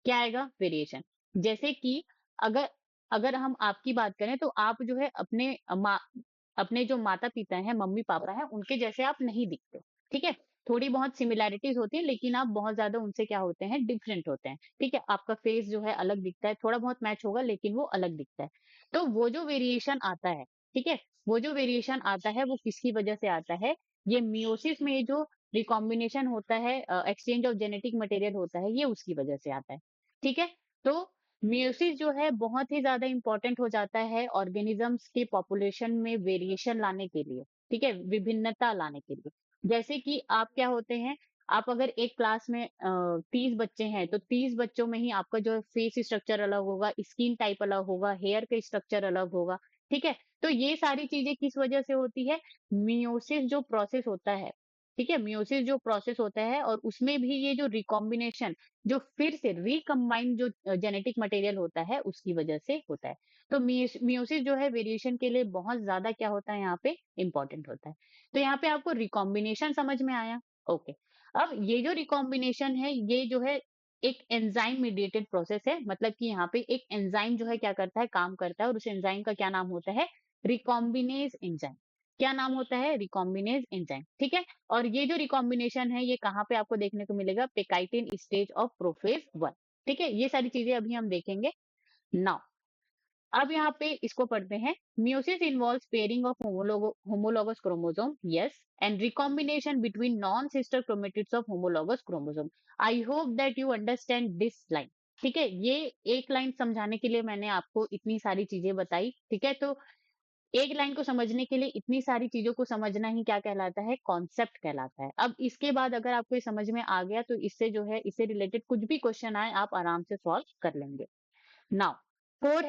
Speaker 1: क्या आएगा, वेरिएशन। जैसे कि अगर अगर हम आपकी बात करें तो आप जो है अपने जो माता पिता हैं, मम्मी पापा हैं, उनके जैसे आप नहीं दिखते। ठीक है? थोड़ी बहुत सिमिलैरिटीज होती है लेकिन आप बहुत ज्यादा उनसे क्या होते हैं, डिफरेंट होते हैं। ठीक है? आपका फेस जो है अलग दिखता है, थोड़ा बहुत मैच होगा लेकिन वो अलग दिखता है। तो वो जो वेरिएशन आता है, ठीक है, वो जो वेरिएशन आता है वो किसकी वजह से आता है, ये मियोसिस में जो रिकॉम्बिनेशन होता है, एक्सचेंज ऑफ जेनेटिक मटेरियल होता है, ये उसकी वजह से आता है। ठीक है? तो मेयोसिस जो है बहुत ही ज़्यादा इम्पोर्टेंट हो जाता है ऑर्गेनिज़म्स के पॉपुलेशन में वेरिएशन लाने के लिए, ठीक है? विभिन्नता लाने के लिए। जैसे कि आप क्या होते हैं, आप अगर एक क्लास में 30 बच्चे हैं, तो 30 बच्चों में ही आपका जो फेस स्ट्रक्चर अलग होगा, स्किन टाइप अलग होगा, हेयर का स्ट्रक्चर अलग होगा, ठीक है? तो ये सारी चीज़ें किस वजह से होती है? मेयोसिस जो प्रोसेस होता है, ठीक है? मेयोसिस जो प्रोसेस होता है और उसमें भी ये जो रिकॉम्बिनेशन, जो फिर से रिकम्बाइंड जो जेनेटिक मटेरियल होता है उसकी वजह से होता है। तो मियोसिस जो है वेरिएशन के लिए बहुत ज्यादा क्या होता है, यहाँ पे इंपॉर्टेंट होता है। तो यहाँ पे आपको रिकॉम्बिनेशन समझ में आया? ओके। अब ये जो रिकॉम्बिनेशन है, ये जो है एक एंजाइम मीडिएटेड प्रोसेस है, मतलब कि यहाँ पे एक एंजाइम जो है क्या करता है, काम करता है, और उस एंजाइम का क्या नाम होता है, रिकॉम्बिनेज एंजाइम। क्या नाम होता है, रिकॉम्बिनेज एंजाइम। ठीक है? और ये जो रिकॉम्बिनेशन है, ये कहाँ पे आपको देखने को मिलेगा, पेकाइटिन स्टेज ऑफ प्रोफेज 1। ठीक है? ये सारी चीजें अभी हम देखेंगे। नाउ अब यहाँ पे इसको पढ़ते हैं। Meiosis involves pairing of homologous chromosome, yes, and recombination between non-sister chromatids of homologous chromosome. I hope that you understand this line. ठीक है? ये एक लाइन समझाने के लिए मैंने आपको इतनी सारी चीजें बताई। ठीक है? तो एक लाइन को समझने के लिए इतनी सारी चीजों को समझना ही क्या कहलाता है, कॉन्सेप्ट कहलाता है। अब इसके बाद अगर आपको ये समझ में आ गया तो इससे जो है, इससे रिलेटेड कुछ भी क्वेश्चन आए आप आराम से सॉल्व कर लेंगे। Now 4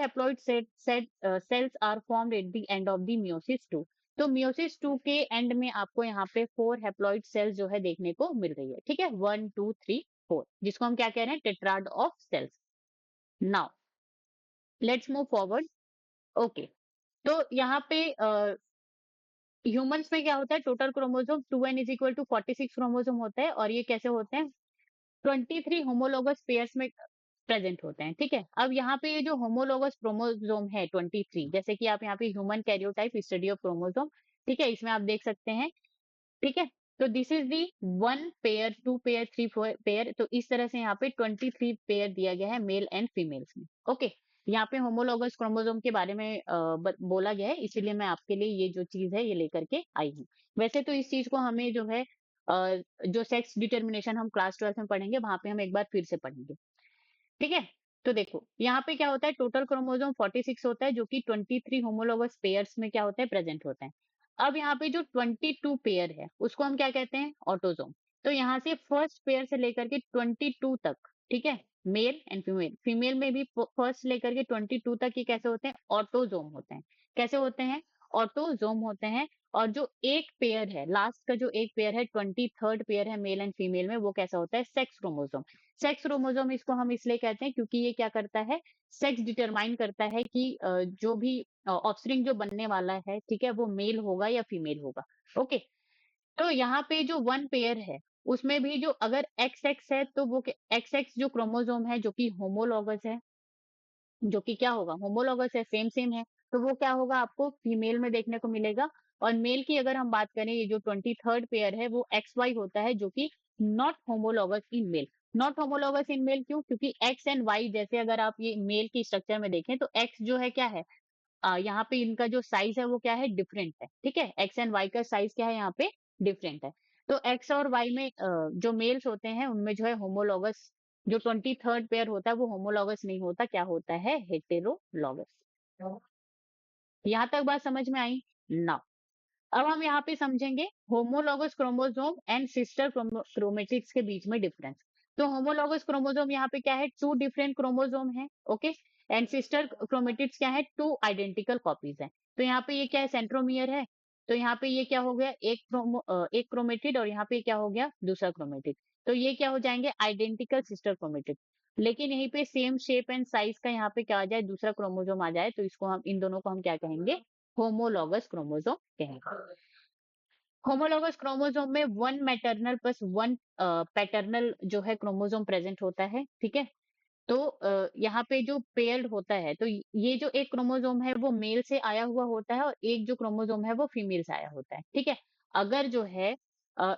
Speaker 1: cells are formed at the end of the meiosis 2। तो meiosis 2 के एंड में आपको यहाँ पे 4 haploid cells जो है देखने को मिल रही है। ठीक है? 1 2 3 4, जिसको हम क्या कह रहे हैं, tetrad of cells. Now let's move forward. Okay. तो यहाँ पे ह्यूमंस में क्या होता है, total chromosome 2n is equal to 46 chromosome होता है, और ये कैसे होते हैं, 23 होमोलोगस पेयर्स में प्रेजेंट होते हैं। ठीक है? अब यहाँ पे ये जो होमोलोगस क्रोमोसोम है 23, जैसे कि आप यहाँ पे human karyotype study of chromosome, ठीक है, इसमें आप देख सकते हैं। ठीक है? तो this is the 1 pair, 2 pair, 3 pair. तो इस तरह से यहाँ पे 23 पेयर दिया गया है मेल एंड फीमेल्स में। ओके, यहाँ पे होमोलॉगस क्रोमोसोम के बारे में बोला गया है, इसीलिए मैं आपके लिए ये जो चीज है ये लेकर के आई हूँ। वैसे तो इस चीज को हमें जो है जो सेक्स डिटर्मिनेशन हम क्लास 12 में पढ़ेंगे, वहां पे हम एक बार फिर से पढ़ेंगे। ठीक है, तो देखो यहाँ पे क्या होता है, टोटल क्रोमोसोम 46 होता है, जो कि 23 होमोलोगस पेयर्स में क्या होता है, प्रेजेंट होता है। अब यहाँ पे जो 22 पेयर है उसको हम क्या कहते हैं, ऑटोसोम। तो यहाँ से फर्स्ट पेयर से लेकर के 22 तक, ठीक है, मेल एंड फीमेल, फीमेल में भी फर्स्ट लेकर के 22 तक ये कैसे होते हैं, ऑटोजोम होते हैं। कैसे होते हैं, ऑटोजोम होते हैं। और जो एक पेयर है, लास्ट का जो एक पेयर है, 23rd पेयर है मेल एंड फीमेल में, वो कैसा होता है, सेक्स क्रोमोसोम। सेक्स क्रोमोसोम इसको हम इसलिए कहते हैं क्योंकि ये क्या करता है, सेक्स डिटरमाइन करता है कि जो भी ऑफस्प्रिंग जो बनने वाला है, ठीक है, वो मेल होगा या फीमेल होगा। ओके, तो यहाँ पे जो 1 पेयर है उसमें भी जो अगर एक्स एक्स है, तो वो एक्स एक्स जो क्रोमोसोम है जो कि होमोलॉगस है, जो कि क्या होगा, होमोलॉगस है, सेम सेम है, तो वो क्या होगा, आपको फीमेल में देखने को मिलेगा। और मेल की अगर हम बात करें, ये जो 23rd पेयर है वो एक्स वाई होता है, जो कि not homologous in male. Not homologous in male क्यों, क्योंकि एक्स एंड वाई जैसे अगर आप ये मेल की स्ट्रक्चर में देखें तो एक्स जो है क्या है, यहाँ पे इनका जो साइज है वो क्या है, डिफरेंट है। ठीक है, एक्स एंड वाई का साइज क्या है यहाँ पे, डिफरेंट है। तो एक्स और वाई में जो मेल्स होते हैं उनमें जो है होमोलॉगस, जो 23rd पेयर होता है वो होमोलॉगस नहीं होता, क्या होता है, हेटेरोलॉगस। यहाँ तक बात समझ में आई ना। अब हम यहाँ पे समझेंगे homologous chromosome and sister chromatids के बीच में डिफरेंस। तो होमोलॉगस क्रोमोसोम यहाँ पे क्या है, 2 डिफरेंट क्रोमोसोम है। ओके, एंड सिस्टर क्रोमेटिड्स क्या है, 2 आइडेंटिकल कॉपीज है। तो यहाँ पे ये क्या है, सेंट्रोमियर है। तो यहाँ पे ये क्या हो गया, एक क्रोमेटिड, और यहाँ पे क्या हो गया, दूसरा क्रोमेटिड। तो ये क्या हो जाएंगे, आइडेंटिकल सिस्टर क्रोमेटिड। लेकिन यहीं पे सेम शेप एंड साइज का यहाँ पे क्या आ जाए, दूसरा क्रोमोसोम आ जाए, तो इसको हम, इन दोनों को हम क्या कहेंगे, होमोलॉगस क्रोमोसोम कहेंगे। होमोलॉगस क्रोमोसोम में 1 मैटरनल प्लस 1 पैटर्नल जो है क्रोमोसोम प्रेजेंट होता है। ठीक है, तो यहाँ पे जो पेयर्ड होता है, तो ये जो एक क्रोमोसोम है वो मेल से आया हुआ होता है, और एक जो क्रोमोसोम है वो फीमेल से आया होता है। ठीक है, अगर जो है अ,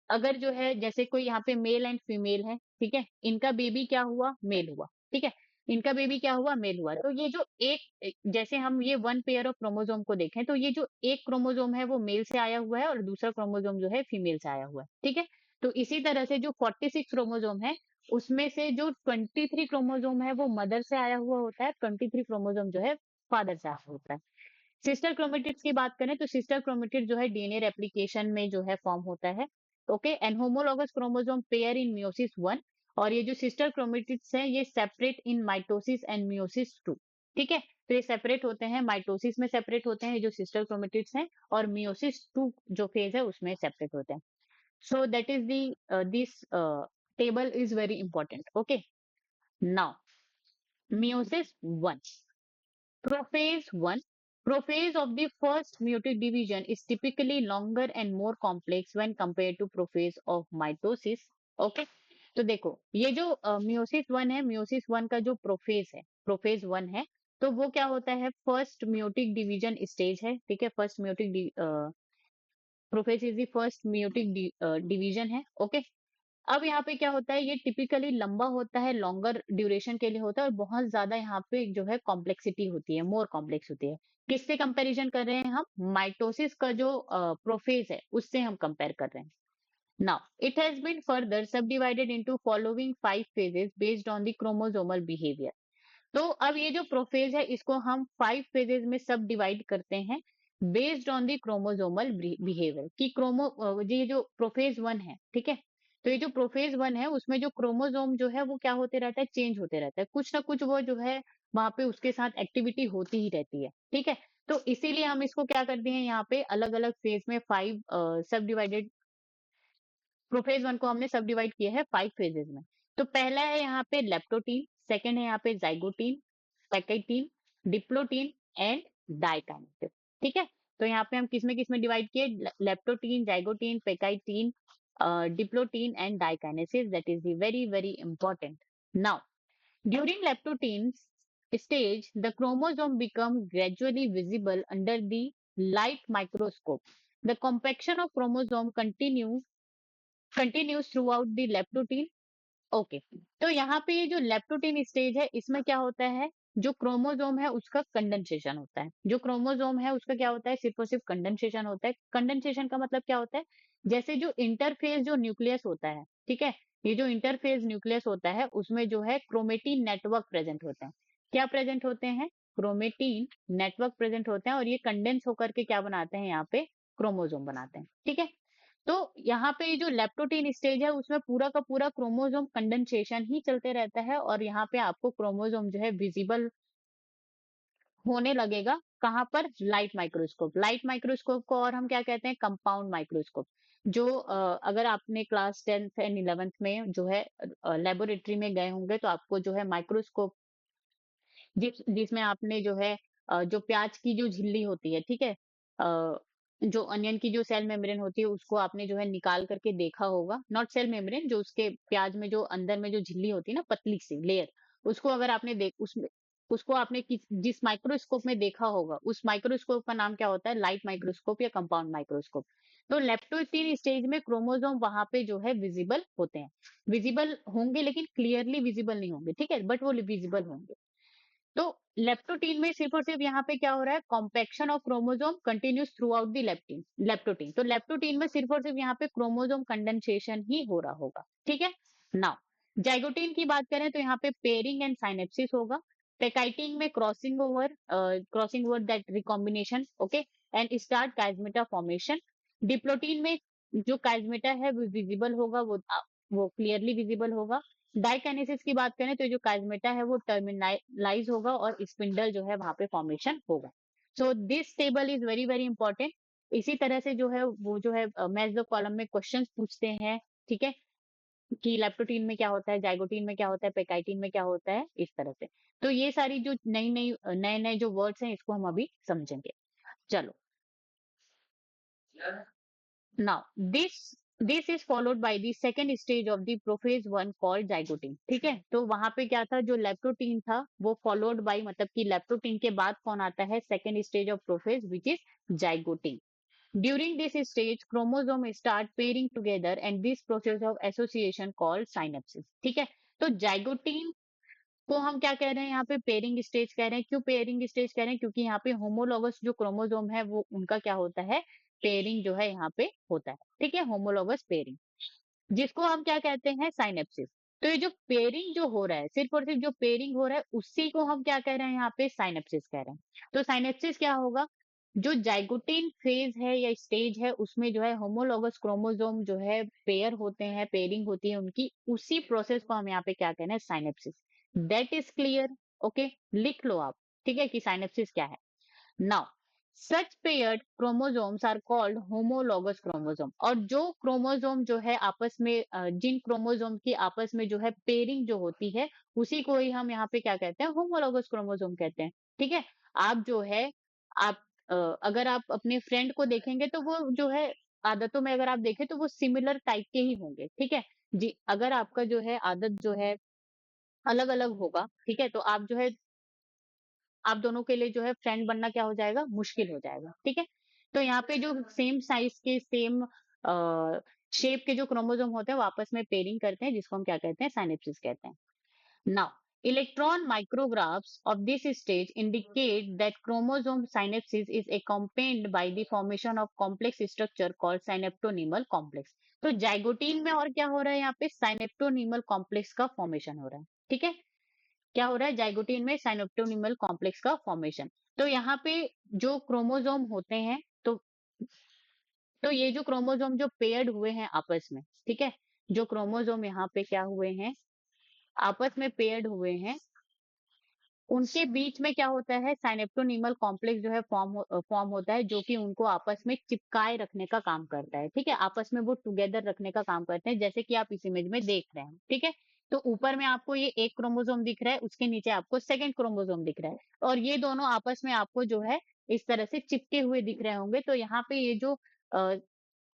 Speaker 1: अगर जो है जैसे कोई यहाँ पे मेल एंड फीमेल है, ठीक है, इनका बेबी क्या हुआ, मेल हुआ। ठीक है, इनका बेबी क्या हुआ, मेल हुआ। तो ये जो जैसे हम ये 1 पेयर ऑफ क्रोमोसोम को देखें, तो ये जो एक क्रोमोसोम है वो मेल से आया हुआ है, और दूसरा क्रोमोसोम जो है फीमेल से आया हुआ है। ठीक है, तो इसी तरह से जो 46 क्रोमोसोम है उसमें से जो 23 क्रोमोसोम है वो मदर से आया हुआ होता है, 23 क्रोमोसोम जो है फादर से आया होता है। सिस्टर क्रोमेटिड्स की बात करें तो सिस्टर क्रोमेटिड जो है डीएनए रेप्लिकेशन में जो है फॉर्म होता है। Okay, and homologous chromosome pair in meiosis 1। और ये जो सिस्टर क्रोमेटिड्स हैं ये separate in mitosis and meiosis 2। ठीक है, तो ये सेपरेट होते हैं, माइटोसिस में सेपरेट होते हैं ये जो सिस्टर क्रोमेटिड्स हैं, और मियोसिस 2 जो फेज है उसमें सेपरेट होते हैं। So that is the this table is very important. Okay, now meiosis 1, Prophase 1. Prophase of the first meiotic division is typically longer and more complex when compared to prophase of mitosis. Okay, तो देखो ये जो meiosis 1 है, meiosis 1 का जो prophase 1 है, तो वो क्या होता है, फर्स्ट मियोटिक डिवीजन स्टेज है। ठीक है, first meiotic prophase is the first meiotic division है। ओके, अब यहाँ पे क्या होता है, ये टिपिकली लंबा होता है, लॉन्गर ड्यूरेशन के लिए होता है, और बहुत ज्यादा यहाँ पे जो है कॉम्प्लेक्सिटी होती है, मोर कॉम्प्लेक्स होती है। किससे कंपैरिजन कर रहे हैं हम, माइटोसिस का जो प्रोफेज है उससे हम कंपेयर कर रहे हैं। Now it has been further subdivided into following 5 phases based on the chromosomal behaviour. तो अब ये जो प्रोफेज है इसको हम 5 फेजेस में सब डिवाइड करते हैं based on the chromosomal behaviour की ये जो प्रोफेज 1 है, ठीक है, तो ये जो प्रोफेज 1 है उसमें जो क्रोमोसोम जो है वो क्या होते रहता है, चेंज होते रहता है, कुछ ना कुछ वो जो है वहां पे उसके साथ एक्टिविटी होती ही रहती है। ठीक है, तो इसीलिए हम इसको क्या कर दिए हैं, यहाँ पे अलग अलग फेज में 5 सब डिवाइडेड, प्रोफेज 1 को हमने सब डिवाइड किया है 5 फेजेस में। तो पहला है यहाँ पे लेप्टोटीन, सेकंड है यहाँ पे zygotene, pachytene, diplotene and diakinesis. ठीक है, तो यहाँ पे हम किस में डिवाइड किए, leptotene, zygotene, pachytene, diplotene and diakinesis. That is very very important. Now during leptotene stage, the chromosome become gradually visible under the light microscope. The compaction of chromosome continues through out the leptotene. Okay, तो यहाँ पे ये जो leptotene stage है, इसमें क्या होता है, जो क्रोमोसोम है उसका कंडेंसेशन होता है। जो क्रोमोसोम है उसका क्या होता है, सिर्फ और सिर्फ कंडेंसेशन होता है। कंडेंसेशन का मतलब क्या होता है, जैसे जो इंटरफेस जो न्यूक्लियस होता है, ठीक है, ये जो इंटरफेस न्यूक्लियस होता है उसमें जो है क्रोमेटीन नेटवर्क प्रेजेंट होते हैं। क्या प्रेजेंट होते हैं, क्रोमेटीन नेटवर्क प्रेजेंट होते हैं, और ये कंडेंस होकर के क्या बनाते हैं, यहाँ पे क्रोमोसोम बनाते हैं। ठीक है, तो यहाँ पे जो लेप्टोटीन स्टेज है उसमें पूरा का पूरा क्रोमोसोम कंडेंसेशन ही चलते रहता है, और यहाँ पे आपको क्रोमोसोम जो है विजिबल होने लगेगा। कहाँ पर, लाइट माइक्रोस्कोप। लाइट माइक्रोस्कोप को और हम क्या कहते हैं, कंपाउंड माइक्रोस्कोप। जो अगर आपने क्लास 10th एंड 11th में जो है लेबोरेटरी में गए होंगे, तो आपको जो है माइक्रोस्कोप जिसमें आपने जो है जो प्याज की जो झिल्ली होती है, ठीक है, जो अनियन की जो सेल मेम्ब्रेन होती है उसको आपने जो है निकाल करके देखा होगा। नॉट सेल मेम्ब्रेन, जो उसके प्याज में जो अंदर में जो झिल्ली होती है ना, पतली सी लेयर, उसको अगर आपने उसको आपने जिस माइक्रोस्कोप में देखा होगा, उस माइक्रोस्कोप का नाम क्या होता है, लाइट माइक्रोस्कोप या कंपाउंड माइक्रोस्कोप। तो लेप्टोटीन स्टेज में क्रोमोसोम वहां पे जो है विजिबल होते हैं। विजिबल होंगे लेकिन क्लियरली विजिबल नहीं होंगे, ठीक है, बट वो विजिबल होंगे। तो लेप्टोटीन में सिर्फ और सिर्फ यहाँ पे क्या हो रहा है, compaction of chromosome continuous through out the leptotene. तो लेप्टोटीन में सिर्फ और सिर्फ यहाँ पे क्रोमोसोम कंडेंसेशन ही हो रहा होगा। ठीक है, नाउ जाइगोटीन की बात करें तो यहाँ पे पेयरिंग एंड साइनेप्सिस होगा। पेकाइटिन में crossing over that recombination, okay, and start chiasmata formation. Diplotene में जो काइजमेटा है वो विजिबल होगा, वो क्लियरली विजिबल होगा। डाइकाइनेसिस की बात करें तो जो काइजमेटा है वो टर्मिनलाइज होगा और स्पिंडल जो है वहां पे फॉर्मेशन होगा। So this table is very very important. इसी तरह से जो है वो जो है मेसो कॉलम में क्वेश्चंस पूछते हैं, ठीक है, कि लेप्टोटीन में क्या होता है, जाइगोटीन में क्या होता है, पेकाइटिन में क्या होता है, इस तरह से। तो ये सारी जो नई नई नए नए जो वर्ड्स हैं इसको हम अभी समझेंगे। चलो, now this is followed by the second stage of the prophase one called zygote। ठीक है, तो वहां पे क्या था, जो लेप्टोटीन था वो फॉलोड बाय, मतलब कि लेप्टोटीन के बाद कौन आता है, second stage of prophase which is zygotene. During this stage chromosome start pairing together and this process of association called synapsis. ठीक है, तो जाइगोटीन को हम क्या कह रहे हैं, यहाँ पे पेयरिंग स्टेज कह रहे हैं। क्यों पेयरिंग स्टेज कह रहे हैं, क्योंकि यहाँ पे होमोलॉगस जो क्रोमोसोम है वो उनका क्या होता है, पेयरिंग जो है यहाँ पे होता है। ठीक है, होमोलॉगस पेयरिंग, जिसको हम क्या कहते हैं, साइनेप्सिस। तो ये जो पेयरिंग जो हो रहा है, सिर्फ और सिर्फ जो पेयरिंग हो रहा है उसी को हम क्या कह रहे हैं, यहाँ पे साइनेप्सिस कह रहे हैं। तो साइनेप्सिस क्या होगा, जो जाइगोटीन फेज है या स्टेज है उसमें जो है होमोलॉगस क्रोमोसोम जो है पेयर होते हैं, पेयरिंग होती है उनकी, उसी प्रोसेस को हम यहाँ पे क्या कहते हैं, synapsis. That is clear, okay, लिख लो आप, ठीक है, कि साइनेप्सिस क्या है। Now such paired chromosomes are called homologous chromosome. और जो क्रोमोसोम जो है आपस में जिन क्रोमोसोम की आपस में जो है पेयरिंग जो होती है, उसी को ही हम यहाँ पे क्या कहते हैं, होमोलॉगस क्रोमोसोम कहते हैं। ठीक है, आप जो है आप अगर आप अपने फ्रेंड को देखेंगे तो वो जो है आदतों में अगर आप देखें तो वो सिमिलर टाइप के ही होंगे। ठीक है जी, अगर आपका जो है आदत जो है अलग अलग होगा, ठीक है, तो आप जो है आप दोनों के लिए जो है फ्रेंड बनना क्या हो जाएगा, मुश्किल हो जाएगा। ठीक है, तो यहाँ पे जो सेम साइज के सेम शेप के जो क्रोमोसोम होते हैं वो आपस में पेयरिंग करते हैं, जिसको हम क्या कहते हैं, साइनेप्सिस कहते हैं। Now electron micrographs of this stage indicate that chromosome synapses is accompanied by the formation of complex structure called synaptonymal complex। तो जाइगोटीन में और क्या हो रहा है, यहाँ पे साइनेप्टोनीमल कॉम्प्लेक्स का फॉर्मेशन हो रहा है। ठीक है, क्या हो रहा है, जाइगोटीन में साइनोप्टोनिमल कॉम्प्लेक्स का फॉर्मेशन। तो यहाँ पे जो क्रोमोसोम होते हैं, तो ये जो क्रोमोसोम जो पेयर्ड हुए हैं आपस में, ठीक है, जो क्रोमोसोम यहाँ पे क्या हुए हैं, आपस में पेयर्ड हुए हैं, उनके बीच में क्या होता है, साइनेप्टोनीमल कॉम्प्लेक्स जो है फॉर्म होता है, जो कि उनको आपस में चिपकाए रखने का काम करता है। ठीक है, आपस में वो टुगेदर रखने का काम करते हैं, जैसे कि आप इस इमेज में देख रहे हैं। ठीक है, तो ऊपर में आपको ये एक क्रोमोसोम दिख रहा है, उसके नीचे आपको सेकंड क्रोमोसोम दिख रहा है, और ये दोनों आपस में आपको जो है इस तरह से चिपके हुए दिख रहे होंगे। तो यहाँ पे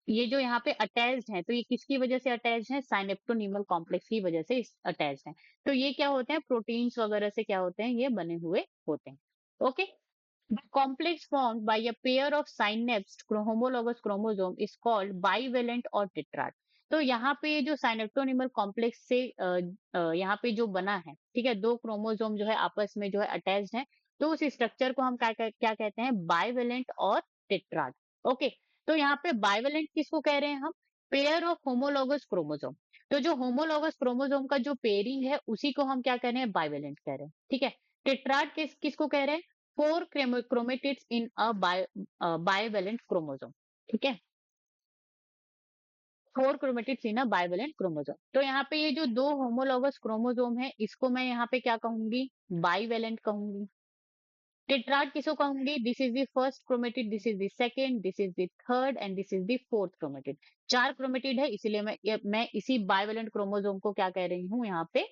Speaker 1: ये जो यहाँ पे अटैच्ड है, तो ये किसकी वजह से अटैच्ड है, साइनेप्टोनीमल कॉम्प्लेक्स की वजह से अटैच्ड है। तो ये क्या होते हैं, प्रोटीन्स वगैरह से क्या होते हैं, ये बने हुए होते हैं। Okay, The complex formed by a pair of synapsed homologous chromosome is called bivalent or tetrad. तो यहाँ पे जो साइनेप्टोनिमल कॉम्प्लेक्स से यहाँ पे जो बना है, ठीक है, दो क्रोमोसोम जो है आपस में जो है अटैच्ड है, तो उस स्ट्रक्चर को हम क्या कहते हैं, बाइवेलेंट और टेट्राड। ओके, तो यहाँ पे बाइवेलेंट किसको कह रहे हैं हम, पेयर ऑफ होमोलॉगस क्रोमोसोम। तो जो होमोलॉगस क्रोमोसोम का जो पेयरिंग है उसी को हम क्या कह रहे हैं, बाइवेलेंट कह रहे हैं, ठीक है। टेट्राड किसको कह रहे हैं, four chromatids in a bivalent chromosome, ठीक है, फोर क्रोमेटिड्स इन अ बाइवेलेंट क्रोमोसोम। तो यहाँ पे ये जो दो होमोलॉगस क्रोमोसोम है इसको मैं यहाँ पे क्या कहूंगी, बाइवेलेंट कहूंगी। टेट्राड किसको कहूंगी, this is the first chromatid, this is the second, this is the third and this is the fourth chromatid. चार क्रोमेटिड है, इसीलिए मैं इसी बाइवेलेंट क्रोमोसोम को क्या कह रही हूँ यहाँ पे,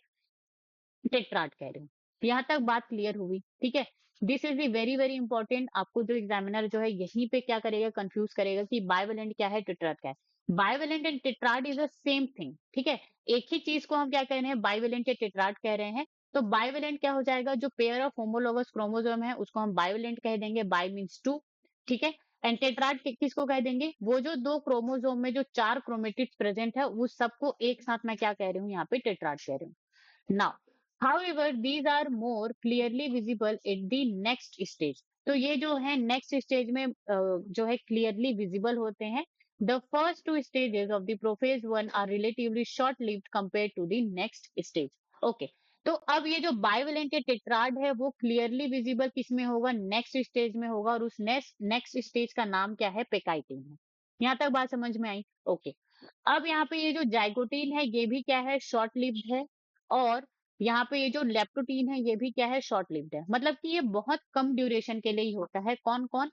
Speaker 1: टेट्राड कह रही हूँ। यहाँ तक बात क्लियर हुई, ठीक है। This is the very very important, आपको जो एग्जामिनर जो है यहीं पे क्या करेगा, कंफ्यूज करेगा कि बाइवेलेंट क्या है, टेट्राड क्या है। Bivalent and tetrad is the same thing, ठीक है। एक ही चीज को हम क्या कह रहे हैं, बाइवेलेंट या टेट्राड कह रहे हैं। तो बाइवेलेंट क्या हो जाएगा, जो पेयर ऑफ होमोलोगस क्रोमोसोम है उसको हम बाइवेलेंट कह देंगे, बाई मीन्स टू, ठीक है। एंड टेट्राड किसको कह देंगे, वो जो दो क्रोमोसोम में जो चार क्रोमेटिड्स प्रेजेंट है वो सबको एक साथ मैं क्या कह रही हूँ, यहाँ पे टेट्राड कह रही हूँ। Now, however, these are more clearly visible at the next stage. तो ये जो है नेक्स्ट स्टेज में जो है क्लियरली विजिबल होते हैं। The first two stages of the prophase one are relatively short lived compare to the next stage. Okay, तो अब ये जो बाइवेलेंट या टेट्राड है वो क्लियरली विजिबल किस में होगा, नेक्स्ट स्टेज में होगा, और उस नेक्स्ट स्टेज का नाम क्या है, पेकाइटिन है। यहाँ तक बात समझ में आई। ओके, अब यहाँ पे ये जो जाइगोटीन है ये भी क्या है, शॉर्ट लिव्ड है, और यहाँ पे ये जो लेप्टोटीन है ये भी क्या है, शॉर्ट लिव्ड है। मतलब कि ये बहुत कम ड्यूरेशन के लिए ही होता है। कौन कौन,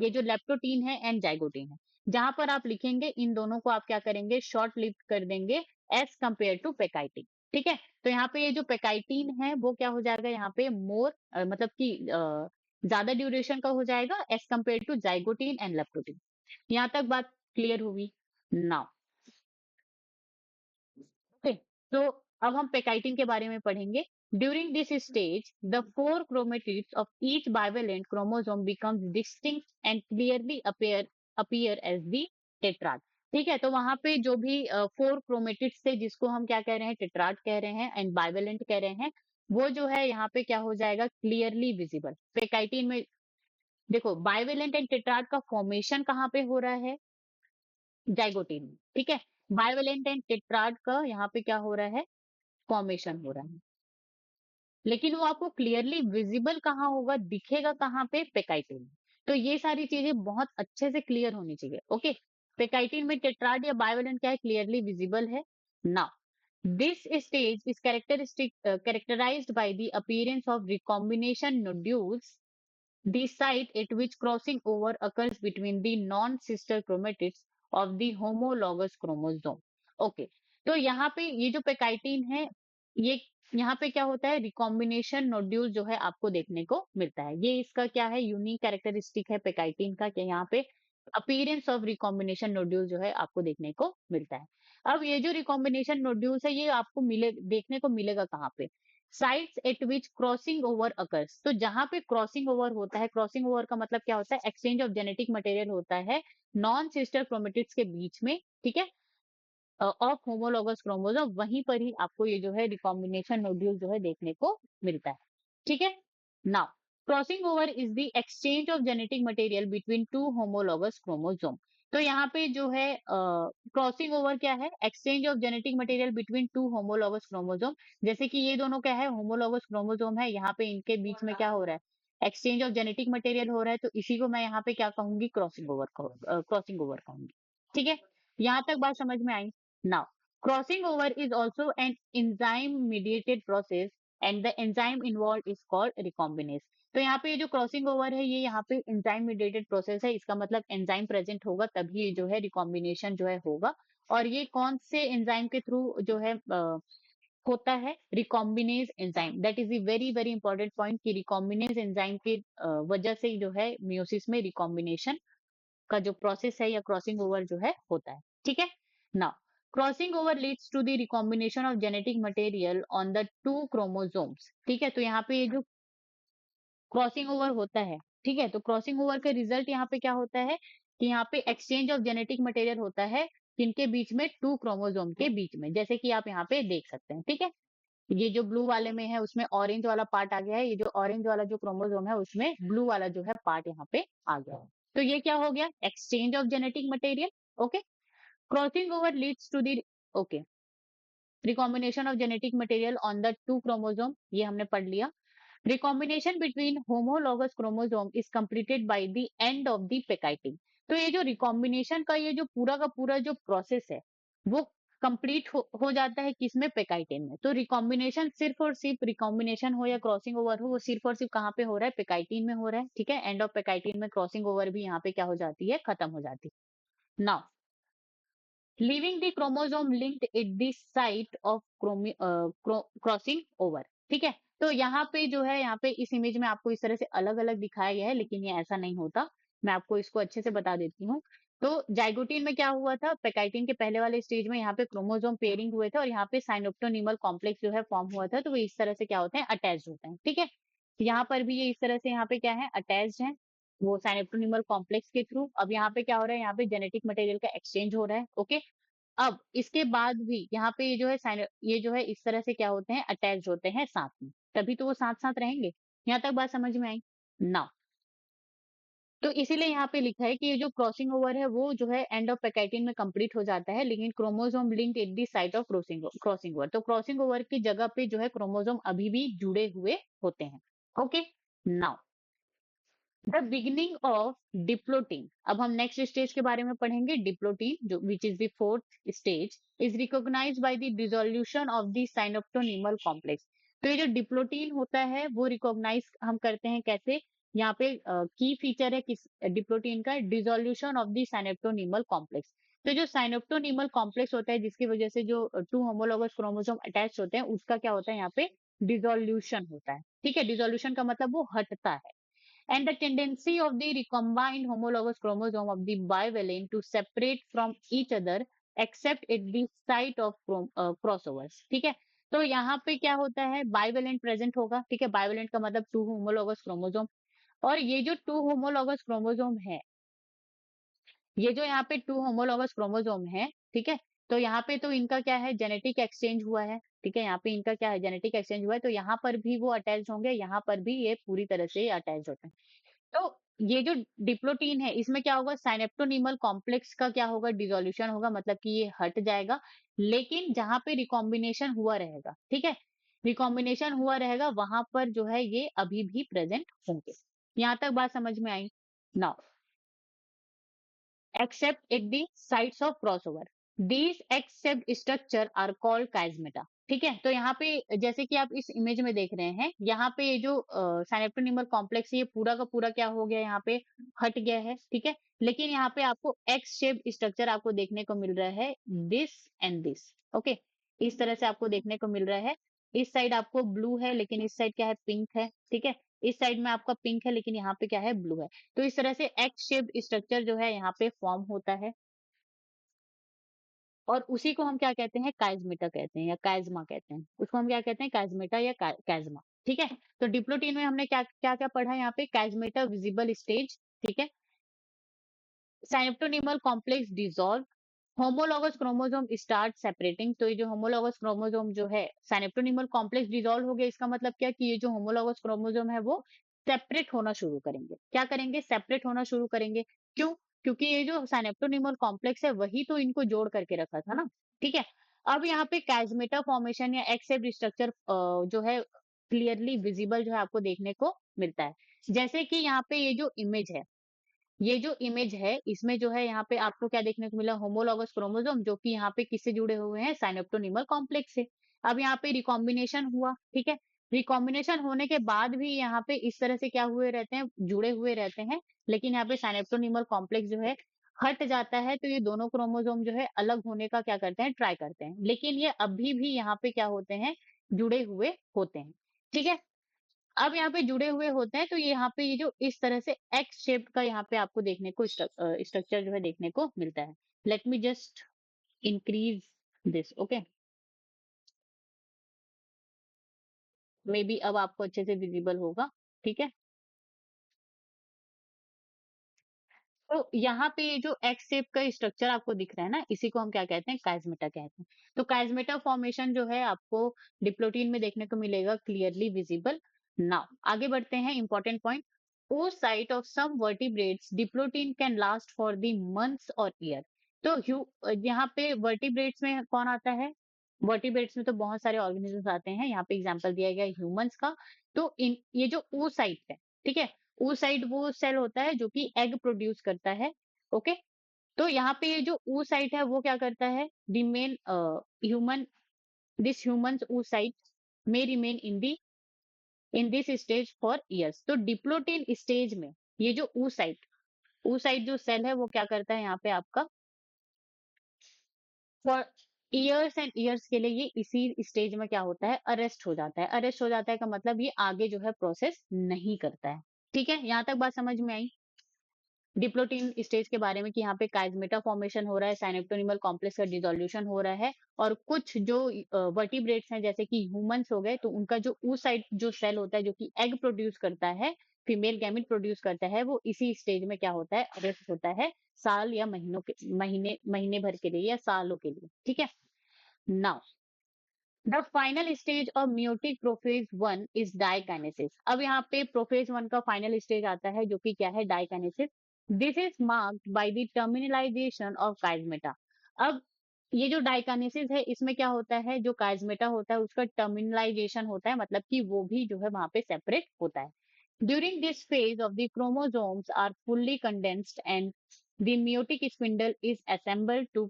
Speaker 1: ये जो लेप्टोटीन है एंड जाइगोटीन है, जहां पर आप लिखेंगे इन दोनों को आप क्या करेंगे, शॉर्ट लिव्ड कर देंगे एज कंपेयर टू पेकाइटिन, ठीक है। तो यहाँ पे ये जो पेकाइटिन है वो क्या हो जाएगा, यहाँ पे मोर मतलब कि ज्यादा ड्यूरेशन का हो जाएगा as compare to zygotene and leptotene. यहाँ तक बात क्लियर हुई। नाउ ओके, तो अब हम पेकाइटिन के बारे में पढ़ेंगे। During this stage the four chromatids of each bivalent chromosome becomes distinct and clearly appear as the tetrad. ठीक है, तो वहां पे जो भी फोर क्रोमेटिड्स थे जिसको हम क्या कह रहे हैं, टेट्राड कह रहे हैं एंड बाइवेलेंट कह रहे हैं, वो जो है यहाँ पे क्या हो जाएगा, क्लियरली विजिबल। पेकाइटिन में देखो बाइवेलेंट एंड टेट्राड का फॉर्मेशन कहाँ पे हो रहा है, जाइगोटीन में, ठीक है। बाइवेलेंट एंड टेट्राड का यहाँ पे क्या हो रहा है, फॉर्मेशन हो रहा है, लेकिन वो आपको क्लियरली विजिबल कहाँ होगा, दिखेगा कहाँ पे, पेकाइटिन में। तो ये सारी चीजें बहुत अच्छे से क्लियर होनी चाहिए। ओके, पेकाइटिन में टेट्राड या बाइवेलेंट क्या है, क्लियरली विजिबल है। Now this stage is characterised by the appearance of recombination nodules, the site at which crossing over occurs between the non-sister chromatids of the homologous chromosome. Okay, तो यहाँ पे ये जो पेकाइटिन है, ये यहाँ पे क्या होता है, रिकॉम्बिनेशन नोड्यूल जो है आपको देखने को मिलता है। ये इसका क्या है, यूनिक कैरेक्टरिस्टिक है पेकाइटिन का, कि यहाँ पे अपीयरेंस ऑफ रिकॉम्बिनेशन नोड्यूल जो है आपको देखने को मिलता है। अब ये जो रिकॉम्बिनेशन नोड्यूल्स है ये आपको देखने को मिलेगा कहाँ पे, साइट्स एट विच क्रॉसिंग ओवर अकर्स। तो जहां पे क्रॉसिंग ओवर होता है, क्रॉसिंग ओवर का मतलब क्या होता है, एक्सचेंज ऑफ जेनेटिक मटेरियल होता है नॉन सिस्टर क्रोमेटिड्स के बीच में, ठीक है, ऑफ होमोलॉगस क्रोमोसोम, वहीं पर ही आपको ये जो है रिकॉम्बिनेशन नोड्यूल जो है देखने को मिलता है, ठीक है। Now crossing over is the exchange of genetic material between two homologous chromosome. तो यहाँ पे जो है क्रॉसिंग ओवर क्या है, exchange of genetic material between two homologous chromosome. जैसे कि ये दोनों क्या है, होमोलॉगस क्रोमोसोम है, यहाँ पे इनके बीच में क्या हो रहा है, एक्सचेंज ऑफ जेनेटिक मटेरियल हो रहा है, तो इसी को मैं यहाँ पे क्या कहूंगी, क्रॉसिंग ओवर कहूंगी, ठीक है। यहाँ तक बात समझ में आई। Now, crossing over is also an enzyme-mediated process and the enzyme involved is called recombinase. तो यहाँ पे ये जो क्रॉसिंग ओवर है ये यहाँ पे एंजाइम मीडिएटेड प्रोसेस है, इसका मतलब एंजाइम प्रेजेंट होगा तभी ये जो है रिकॉम्बिनेशन जो है होगा। और ये कौन से एंजाइम के थ्रू जो है होता है, recombinase enzyme. That is the very very important point कि रिकॉम्बिनेज एंजाइम की वजह से जो है मियोसिस में रिकॉम्बिनेशन का जो प्रोसेस है या क्रॉसिंग ओवर जो है होता है, ठीक है। Now crossing over leads to the recombination of genetic material on the two chromosomes, ठीक है। तो यहाँ पे ये जो क्रॉसिंग ओवर होता है, ठीक है, तो क्रॉसिंग ओवर का रिजल्ट यहाँ पे क्या होता है कि यहाँ पे एक्सचेंज ऑफ जेनेटिक मटेरियल होता है किनके बीच में, 2 क्रोमोसोम के बीच में, जैसे कि आप यहाँ पे देख सकते हैं। ठीक है, ये जो ब्लू वाले में है उसमें ऑरेंज वाला पार्ट आ गया है, ये जो ऑरेंज वाला जो क्रोमोसोम है उसमें ब्लू वाला जो है पार्ट यहाँ पे आ गया है। तो ये क्या हो गया, exchange of genetic material. Okay, crossing over leads to the, okay, recombination of genetic material on the 2 chromosome, ये हमने पढ़ लिया। Recombination between homologous chromosome is completed by the end of the pachytene. तो ये जो रिकॉम्बिनेशन का ये जो पूरा का पूरा जो प्रोसेस है वो कंप्लीट हो जाता है किसमें, पेकाइटिन में। तो रिकॉम्बिनेशन सिर्फ और सिर्फ रिकॉम्बिनेशन हो या क्रॉसिंग ओवर हो, वो सिर्फ और सिर्फ कहाँ पे हो रहा है, पेकाइटिन में हो रहा है। ठीक है, एंड ऑफ पेकाइटिन में क्रॉसिंग ओवर भी यहाँ पे क्या हो जाती है, खत्म हो जाती है। Now leaving the chromosome linked at the site of crossing over. ठीक है, तो यहाँ पे जो है, यहाँ पे इस इमेज में आपको इस तरह से अलग अलग दिखाया गया है, लेकिन ये ऐसा नहीं होता। मैं आपको इसको अच्छे से बता देती हूँ। तो जाइगोटीन में क्या हुआ था, पेकाइटिन के पहले वाले स्टेज में यहाँ पे क्रोमोसोम पेयरिंग हुए थे और यहाँ पे साइनोप्टोनीमल कॉम्प्लेक्स जो है फॉर्म हुआ था, तो वो इस तरह से क्या होते हैं, अटैच होते हैं। ठीक है, यहाँ पर भी ये इस तरह से यहाँ पे क्या है, अटैच है वो साइनोप्टोनीमल कॉम्प्लेक्स के थ्रू। अब यहाँ पे क्या हो रहा है, यहाँ पे जेनेटिक मटेरियल का एक्सचेंज हो रहा है। ओके, अब इसके बाद भी यहाँ पे ये जो है ये जो है इस तरह से क्या होते हैं, अटैच होते हैं साथ में, तभी तो वो साथ साथ रहेंगे। यहाँ तक बात समझ में आई ना। तो इसीलिए यहाँ पे लिखा है कि ये जो क्रॉसिंग ओवर है वो जो है एंड ऑफ पैकेटिन में कंप्लीट हो जाता है, लेकिन chromosome link at the site of crossing over, तो क्रॉसिंग ओवर की जगह पे जो है क्रोमोसोम अभी भी जुड़े हुए होते हैं। Okay, now the beginning of diplotene. अब हम नेक्स्ट स्टेज के बारे में पढ़ेंगे, डिप्लोटीन जो which is the fourth stage, is recognised by the dissolution of the synaptonemal complex. तो ये जो डिप्लोटीन होता है वो रिकॉग्नाइज हम करते हैं कैसे, यहाँ पे की फीचर है किस डिप्लोटीन का, dissolution of the synaptonemal complex. तो जो साइनोप्टोनीमल कॉम्प्लेक्स होता है जिसकी वजह से जो 2 होमोलोगस क्रोमोसोम अटैच होते हैं, उसका क्या होता है, यहाँ पे डिसोल्यूशन होता है। ठीक है, डिसोल्यूशन का मतलब वो हटता है। And the tendency of the recombined homologous chromosome of the bivalent to separate from each other except at the site of crossovers। ठीक है, तो यहाँ पे क्या होता है, बाइवेलेंट प्रेजेंट होगा। ठीक है, बाइवेलेंट का मतलब 2 होमोलोगस क्रोमोसोम, और ये जो 2 होमोलोगस क्रोमोसोम है, ये जो यहाँ पे 2 होमोलोगस क्रोमोसोम है, ठीक है, तो यहाँ पे तो इनका क्या है, जेनेटिक एक्सचेंज हुआ है। ठीक है, यहाँ पे इनका क्या है, जेनेटिक एक्सचेंज हुआ है, तो यहाँ पर भी वो अटैच होंगे, यहाँ पर भी ये पूरी तरह से अटैच होते हैं। तो ये जो डिप्लोटीन है इसमें क्या होगा, साइनेप्टोनीमल कॉम्प्लेक्स का क्या होगा, डिसोल्यूशन होगा, मतलब कि ये हट जाएगा। लेकिन जहां पे रिकॉम्बिनेशन हुआ रहेगा, ठीक है, रिकॉम्बिनेशन हुआ रहेगा वहां पर जो है ये अभी भी प्रेजेंट होंगे। यहां तक बात समझ में आई now, except at the sites of crossover. These except structure are called chiasmata। ठीक है, तो यहाँ पे जैसे कि आप इस इमेज में देख रहे हैं, यहाँ पे ये जो साइनेप्टोनीमल कॉम्प्लेक्स है ये पूरा का पूरा क्या हो गया, यहाँ पे हट गया है। ठीक है, लेकिन यहाँ पे आपको एक्स शेप स्ट्रक्चर आपको देखने को मिल रहा है, दिस एंड दिस। ओके, इस तरह से आपको देखने को मिल रहा है। इस साइड आपको ब्लू है, लेकिन इस साइड क्या है, पिंक है। ठीक है, इस साइड में आपका पिंक है, लेकिन यहाँ पे क्या है, ब्लू है। तो इस तरह से एक्स शेप्ड स्ट्रक्चर जो है यहाँ पे फॉर्म होता है, और उसी को हम क्या कहते हैं, काइजमेटा कहते हैं या काइजमा कहते हैं। उसको हम क्या कहते हैं, काइजमेटा या काइजमा। ठीक है, तो डिप्लोटीन में हमने क्या क्या क्या पढ़ा यहाँ पे, काइजमेटा विजिबल स्टेज। ठीक है, synaptonemal complex dissolve, homologous chromosome start separating. तो ये जो होमोलॉगस क्रोमोसोम जो है, साइनेप्टोनीमल कॉम्प्लेक्स डिसॉल्व हो गया, इसका मतलब क्या कि ये जो होमोलॉगस क्रोमोसोम है वो सेपरेट होना शुरू करेंगे। क्या करेंगे, सेपरेट होना शुरू करेंगे। क्यों, क्योंकि ये जो साइनेप्टोनीमल कॉम्प्लेक्स है वही तो इनको जोड़ करके रखा था ना। ठीक है, अब यहाँ पे कैजमेटा फॉर्मेशन या एक्स शेप्ड स्ट्रक्चर जो है क्लियरली विजिबल जो है आपको देखने को मिलता है। जैसे कि यहाँ पे ये जो इमेज है, ये जो इमेज है इसमें जो है यहाँ पे आपको क्या देखने को मिला, होमोलॉगस क्रोमोसोम, जो कि यहाँ पे किससे जुड़े हुए हैं, साइनेप्टोनीमल कॉम्प्लेक्स से। अब यहाँ पे रिकॉम्बिनेशन हुआ। ठीक है, रिकॉम्बिनेशन होने के बाद भी यहाँ पे इस तरह से क्या हुए रहते हैं, जुड़े हुए रहते हैं, लेकिन यहाँ पे साइनेप्टोनीमल कॉम्प्लेक्स जो है हट जाता है, तो ये दोनों क्रोमोसोम जो है अलग होने का क्या करते हैं, ट्राई करते हैं, लेकिन ये अभी भी यहाँ पे क्या होते हैं, जुड़े हुए होते हैं। ठीक है, अब यहाँ पे जुड़े हुए होते हैं, तो ये यहाँ पे ये जो इस तरह से एक्स शेप का यहाँ पे आपको देखने को स्ट्रक्चर जो है देखने को मिलता है। Let me just increase this. Okay, may be अब आपको अच्छे से विजिबल होगा। ठीक है, तो यहाँ पे ये जो एक्स शेप का स्ट्रक्चर आपको दिख रहा है ना, इसी को हम क्या कहते हैं, काइज़मेटा कहते हैं। तो काइज़मेटा फॉर्मेशन जो है आपको डिप्लोटीन में देखने को मिलेगा, क्लियरली विजिबल। नाउ आगे बढ़ते हैं, important point. oocyte of some vertebrates diplotene can last for the months और ईयर। तो यहाँ पे वर्टिब्रेट्स में कौन आता है? वर्टिब्रेट्स में तो बहुत सारे ऑर्गेनिजम्स आते हैं, यहाँ पे एग्जांपल दिया गया ह्यूमंस का। तो इन ये जो oocyte है, ठीक है, oocyte वो सेल होता है जो कि एग प्रोड्यूस करता है। ओके, तो यहाँ पे ये जो oocyte है वो क्या करता है, remain human this humans oocyte may remain in this stage for years। तो डिप्लोटीन स्टेज में ये जो oocyte जो सेल है वो क्या करता है यहाँ पे आपका, फॉर ईयर्स एंड ईयर्स के लिए ये इसी स्टेज में क्या होता है, अरेस्ट हो जाता है। अरेस्ट हो जाता है का मतलब ये आगे जो है प्रोसेस नहीं करता है। ठीक है, यहाँ तक बात समझ में आई डिप्लोटीन स्टेज के बारे में कि यहाँ पे काइज़मेटा फॉर्मेशन हो रहा है, साइनेप्टोनिमल कॉम्प्लेक्स का डिसोल्यूशन हो रहा है, और कुछ जो वर्टिब्रेट्स हैं जैसे कि ह्यूमंस हो गए, तो उनका जो oocyte जो सेल होता है जो कि एग प्रोड्यूस करता है, फीमेल गैमेट प्रोड्यूस करता है, वो इसी स्टेज में क्या होता है, अरेस्ट होता है, साल या महीने भर के लिए या सालों के लिए। ठीक है, now the final stage of meiotic prophase 1 is diakinesis. अब यहाँ पे प्रोफेज 1 का फाइनल स्टेज आता है जो कि क्या है, diakinesis. This is marked by the terminalisation of chiasmata. अब ये जो डाइकाइनेसिस है इसमें क्या होता है, जो काइज़मेटा होता है उसका टर्मिनलाइजेशन होता है, मतलब कि वो भी जो है वहां पे सेपरेट होता है। During this phase of the chromosomes are fully condensed and the meiotic spindle is assembled to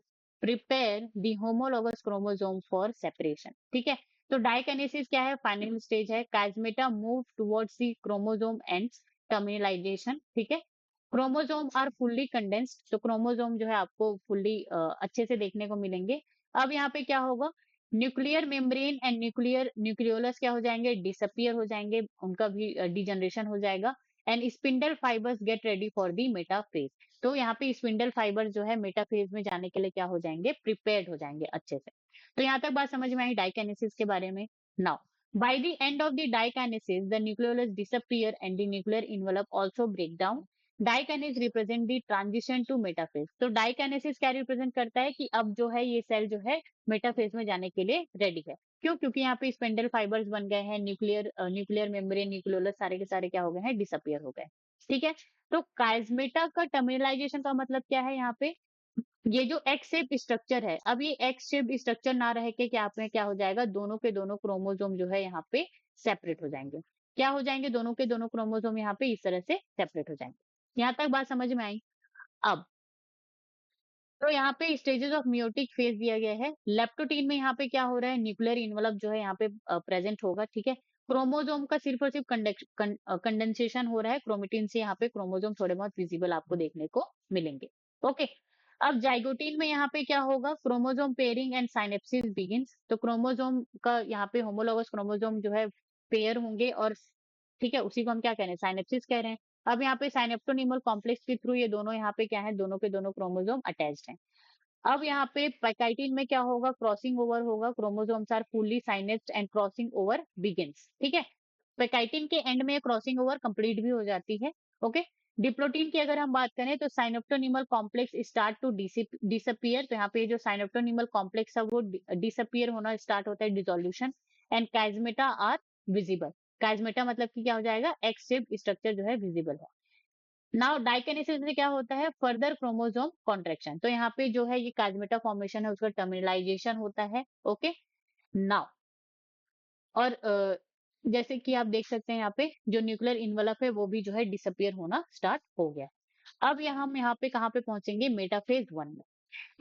Speaker 1: prepare the homologous chromosome for separation। ठीक है, तो डाइकाइनेसिस क्या है, फाइनल स्टेज है, chiasmata move towards the chromosome ends terminalisation. ठीक है, chromosome are fully condensed, तो chromosome जो है आपको फुल्ली अच्छे से देखने को मिलेंगे। अब यहाँ पे क्या होगा, न्यूक्लियर मेम्ब्रेन एंड न्यूक्लियोलस क्या हो जाएंगे, डिसअपियर हो जाएंगे, उनका भी डिजनरेशन हो जाएगा। And spindle fibres get ready for the metaphase. तो यहाँ पे स्पिंडल फाइबर जो है मेटाफेज में जाने के लिए क्या हो जाएंगे, प्रिपेयर्ड हो जाएंगे अच्छे से। तो यहाँ तक बात समझ में आई डाइकाइनेसिस के बारे में। Now by the end of the diakinesis the nucleolus disappear and the nuclear envelope also break down. Diakinesis represent the transition to metaphase. तो डाइकाइनेसिस क्या रिप्रेजेंट करता है कि अब जो है ये सेल जो है मेटाफेज में जाने के लिए रेडी है। क्यों? क्योंकि यहाँ पे स्पेंडल फाइबर्स बन गए हैं, न्यूक्लियर मेम्ब्रेन न्यूक्लियोलस सारे के सारे क्या हो गए हैं, डिसअपियर हो गए। ठीक है, तो काइज़मेटा का टर्मिनलाइजेशन का मतलब क्या है, यहाँ पे ये जो एक्स शेप स्ट्रक्चर है, अब ये एक्स शेप स्ट्रक्चर ना रह के क्या आप में क्या हो जाएगा, दोनों के दोनों क्रोमोसोम जो है यहाँ पे सेपरेट हो जाएंगे। क्या हो जाएंगे, दोनों के दोनों क्रोमोसोम यहाँ पे इस तरह से सेपरेट हो जाएंगे। यहाँ तक बात समझ में आई। अब तो यहाँ पे स्टेजेस ऑफ मियोटिक फेज दिया गया है। लेप्टोटीन में यहाँ पे क्या हो रहा है, न्यूक्लियर इन्वेलप जो है यहाँ पे प्रेजेंट होगा। ठीक है, क्रोमोसोम का सिर्फ और सिर्फ कंडेंसेशन हो रहा है, क्रोमेटिन से यहाँ पे क्रोमोसोम थोड़े बहुत विजिबल आपको देखने को मिलेंगे। ओके, अब जाइगोटीन में यहाँ पे क्या होगा, chromosome pairing and synapsis begins. तो क्रोमोसोम का यहाँ पे होमोलोगस क्रोमोसोम जो है पेयर होंगे, और ठीक है उसी को हम क्या कह रहे हैं, साइनेप्सिस कह रहे हैं। अब यहाँ पे साइनेप्टोनीमल कॉम्प्लेक्स के थ्रू ये दोनों यहाँ पे क्या है, दोनों के दोनों क्रोमोसोम अटैच्ड हैं। अब यहाँ पे पैकाइटिन में क्या होगा, क्रॉसिंग ओवर होगा, chromosomes are fully synapsed and crossing over begins. ठीक है, पैकाइटिन के एंड में क्रॉसिंग ओवर कंप्लीट भी हो जाती है। ओके, डिप्लोटीन की अगर हम बात करें तो साइनेप्टोनीमल कॉम्प्लेक्स स्टार्ट टू डिसअपियर। तो यहाँ पे जो साइनेप्टोनीमल कॉम्प्लेक्स है वो डिसअपियर होना स्टार्ट होता है, dissolution. And chiasmata are visible. Chiasmata मतलब कि क्या हो जाएगा, एक्स शेप स्ट्रक्चर जो है विजिबल है। नाउ डाइकाइनेसिस में क्या होता है, फर्दर क्रोमोसोम कॉन्ट्रेक्शन। तो यहाँ पे जो है ये काइज़मेटा फॉर्मेशन है उसका टर्मिनलाइजेशन होता है। ओके, नाउ और जैसे कि आप देख सकते हैं यहाँ पे जो न्यूक्लियर इन्वेलप है वो भी जो है डिसअपियर होना स्टार्ट हो गया। अब हम यहाँ पे कहाँ पे पहुंचेंगे, मेटाफेज 1 में।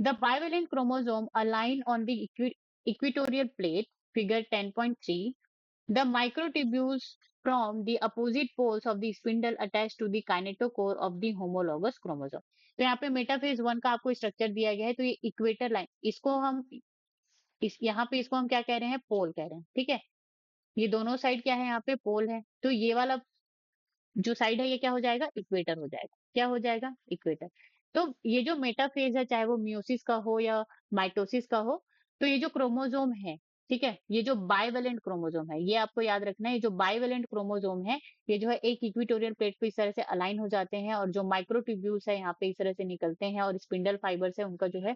Speaker 1: The bivalent chromosome align on the equatorial plate, figure 10.3. The microtubules from the opposite poles of the spindle attached to the kinetochore of the homologous chromosome। तो यहाँ पे मेटाफेज 1 का आपको स्ट्रक्चर दिया गया है। तो ये इक्वेटर लाइन, इसको हम यहाँ पे इसको हम क्या कह रहे हैं, पोल कह रहे हैं। ठीक है, ये दोनों साइड क्या है, यहाँ पे पोल है। तो ये वाला जो साइड है ये क्या हो जाएगा, इक्वेटर हो जाएगा। क्या हो जाएगा, इक्वेटर। तो ये जो मेटाफेज है, चाहे वो मियोसिस का हो या माइटोसिस का हो, तो ये जो क्रोमोसोम है ठीक है, ये जो बाइवेलेंट क्रोमोसोम है, ये आपको याद रखना है, ये जो बाइवेलेंट क्रोमोसोम है, ये जो है एक इक्वेटोरियल प्लेट पे इस तरह से अलाइन हो जाते हैं और जो माइक्रोट्यूब्यूल्स है यहाँ पे इस तरह से निकलते हैं और स्पिंडल फाइबर से उनका जो है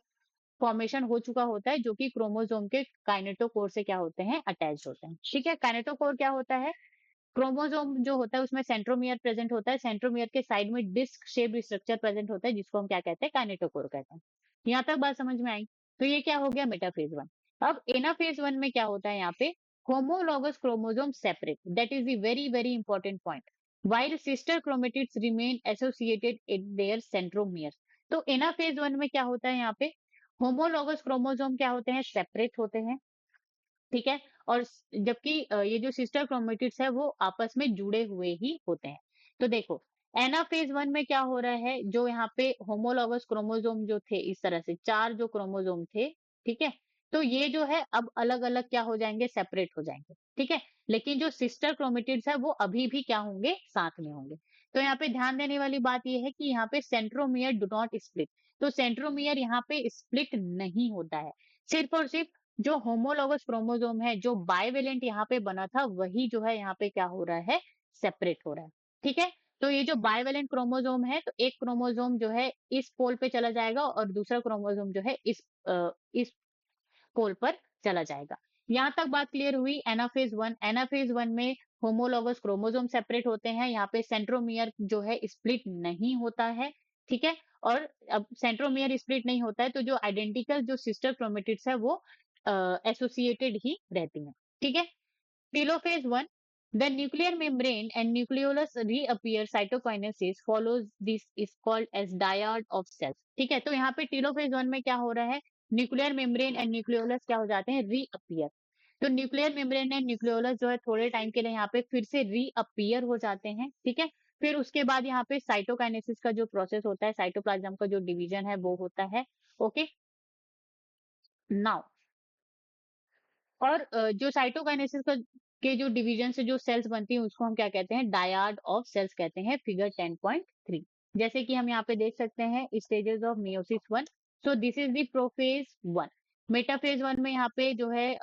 Speaker 1: फॉर्मेशन हो चुका होता है, जो कि क्रोमोसोम के काइनेटोकोर से क्या होते हैं, अटैच्ड होते हैं। ठीक है, काइनेटोकोर क्या होता है? क्रोमोसोम जो होता है उसमें सेंट्रोमियर प्रेजेंट होता है, सेंट्रोमियर के साइड में डिस्क शेप्ड स्ट्रक्चर प्रेजेंट होता है जिसको हम क्या कहते हैं, काइनेटोकोर कहते हैं। यहाँ तक बात समझ में आई? तो ये क्या हो गया, मेटाफेज वन। अब एनाफेज वन में क्या होता है यहाँ पे, homologous chromosome separate, that is the very very important point, while sister chromatids remain associated in their centromere। तो एनाफेज वन में क्या होता है यहाँ पे, होमोलॉगस क्रोमोसोम क्या होते हैं, सेपरेट होते हैं, ठीक है, और जबकि ये जो सिस्टर क्रोमेटिड्स है वो आपस में जुड़े हुए ही होते हैं। तो देखो, एनाफेज वन में क्या हो रहा है, जो यहाँ पे होमोलॉगस क्रोमोसोम जो थे इस तरह से 4 जो क्रोमोसोम थे, ठीक है, तो ये जो है अब अलग अलग क्या हो जाएंगे, सेपरेट हो जाएंगे, ठीक है, लेकिन जो सिस्टर क्रोमेटिड्स है वो अभी भी क्या होंगे, साथ में होंगे। तो यहाँ पे ध्यान देने वाली बात ये है कि यहाँ पे सेंट्रोमियर डू नॉट स्प्लिट, तो सेंट्रोमियर यहाँ पे स्प्लिट नहीं होता है, सिर्फ और सिर्फ जो होमोलॉगस क्रोमोसोम है, जो बाइवेलेंट यहाँ पे बना था, वही जो है यहाँ पे क्या हो रहा है, सेपरेट हो रहा है, ठीक है। तो ये जो बाइवेलेंट क्रोमोसोम है, तो एक क्रोमोसोम जो है इस पोल पे चला जाएगा और दूसरा क्रोमोसोम जो है इस पोल पर चला जाएगा। यहाँ तक बात क्लियर हुई। एनाफेज वन, एनाफेज वन में होमोलॉगस क्रोमोसोम सेपरेट होते हैं, यहाँ पे सेंट्रोमियर जो है स्प्लिट नहीं होता है, ठीक है। और अब सेंट्रोमियर स्प्लिट नहीं होता है तो जो आइडेंटिकल जो सिस्टर क्रोमेटिड्स है वो एसोसिएटेड ही रहती हैं, ठीक है। टेलोphase 1, the nuclear membrane and nucleolus reappear cytokinesis follows this is called as dyad of cells। ठीक है, तो यहाँ पे टेलोphase 1 में क्या हो रहा है, न्यूक्लियर मेम्ब्रेन एंड न्यूक्लियोलस क्या हो जाते हैं, रीअपियर। तो न्यूक्लियर मेम्ब्रेन एंड न्यूक्लियोलस जो है थोड़े टाइम के लिए यहाँ पे फिर से रीअपियर हो जाते हैं, ठीक है। फिर उसके बाद यहाँ पे साइटोकाइनेसिस का जो प्रोसेस होता है, साइटोप्लाज्म का जो डिवीजन है वो होता है, ओके। नाउ, और जो साइटोकाइनेसिस का के जो डिवीजन से जो सेल्स बनती हैं उसको हम क्या कहते हैं, डायड ऑफ सेल्स कहते हैं, फिगर 10.3। जैसे कि हम यहाँ पे देख सकते हैं stages of meiosis one. So this is the prophase one. Metaphase one में यहाँ पे जो है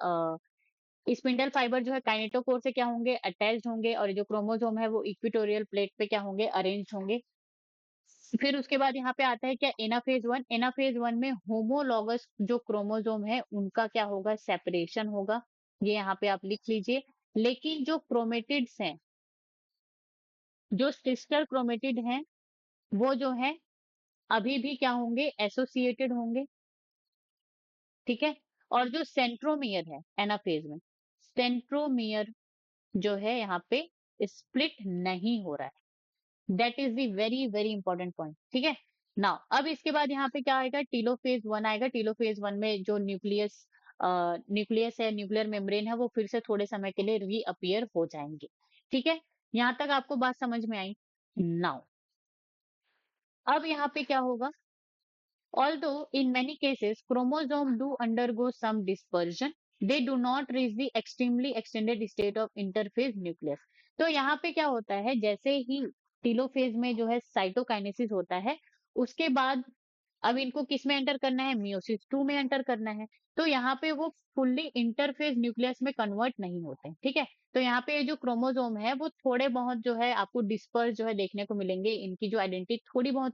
Speaker 1: स्पिंडल फाइबर जो है काइनेटोकोर से क्या होंगे, अटैच्ड होंगे, और जो क्रोमोसोम है वो इक्वेटोरियल प्लेट पे क्या होंगे, अरेंज होंगे। फिर उसके बाद यहाँ पे आता है क्या, एनाफेज वन। एनाफेज वन में होमोलॉगस जो क्रोमोसोम है उनका क्या होगा, सेपरेशन होगा, ये यहाँ पे आप लिख लीजिए। लेकिन जो क्रोमेटिड्स हैं, जो सिस्टर क्रोमेटिड हैं, वो जो है अभी भी क्या होंगे, एसोसिएटेड होंगे, ठीक है। और जो सेंट्रोमियर है एनाफेज में, सेंट्रोमियर जो है यहाँ पे स्प्लिट नहीं हो रहा है, that is the very very important point, ठीक है। नाउ अब इसके बाद यहाँ पे क्या आएगा, टीलोफेज वन आएगा। टीलोफेज वन में जो न्यूक्लियस है, न्यूक्लियर मेम्ब्रेन है, वो फिर से थोड़े समय के लिए रीअपियर हो जाएंगे, ठीक है। यहाँ तक आपको बात समझ में आई? नाउ अब यहाँ पे क्या होगा, although in many cases chromosome do undergo some dispersion, they do not reach the extremely extended state of interphase nucleus। तो यहाँ पे क्या होता है, जैसे ही टीलोफेज में जो है साइटोकाइनेसिस होता है, उसके बाद अब इनको किस में एंटर करना है, मियोसिस टू में एंटर करना है। तो यहाँ पे वो फुल्ली इंटरफेज न्यूक्लियस में कन्वर्ट नहीं होते, ठीक है। तो यहाँ पे जो क्रोमोसोम है वो थोड़े बहुत जो है आपको डिस्पर्स जो है देखने को मिलेंगे, इनकी जो आइडेंटिटी थोड़ी बहुत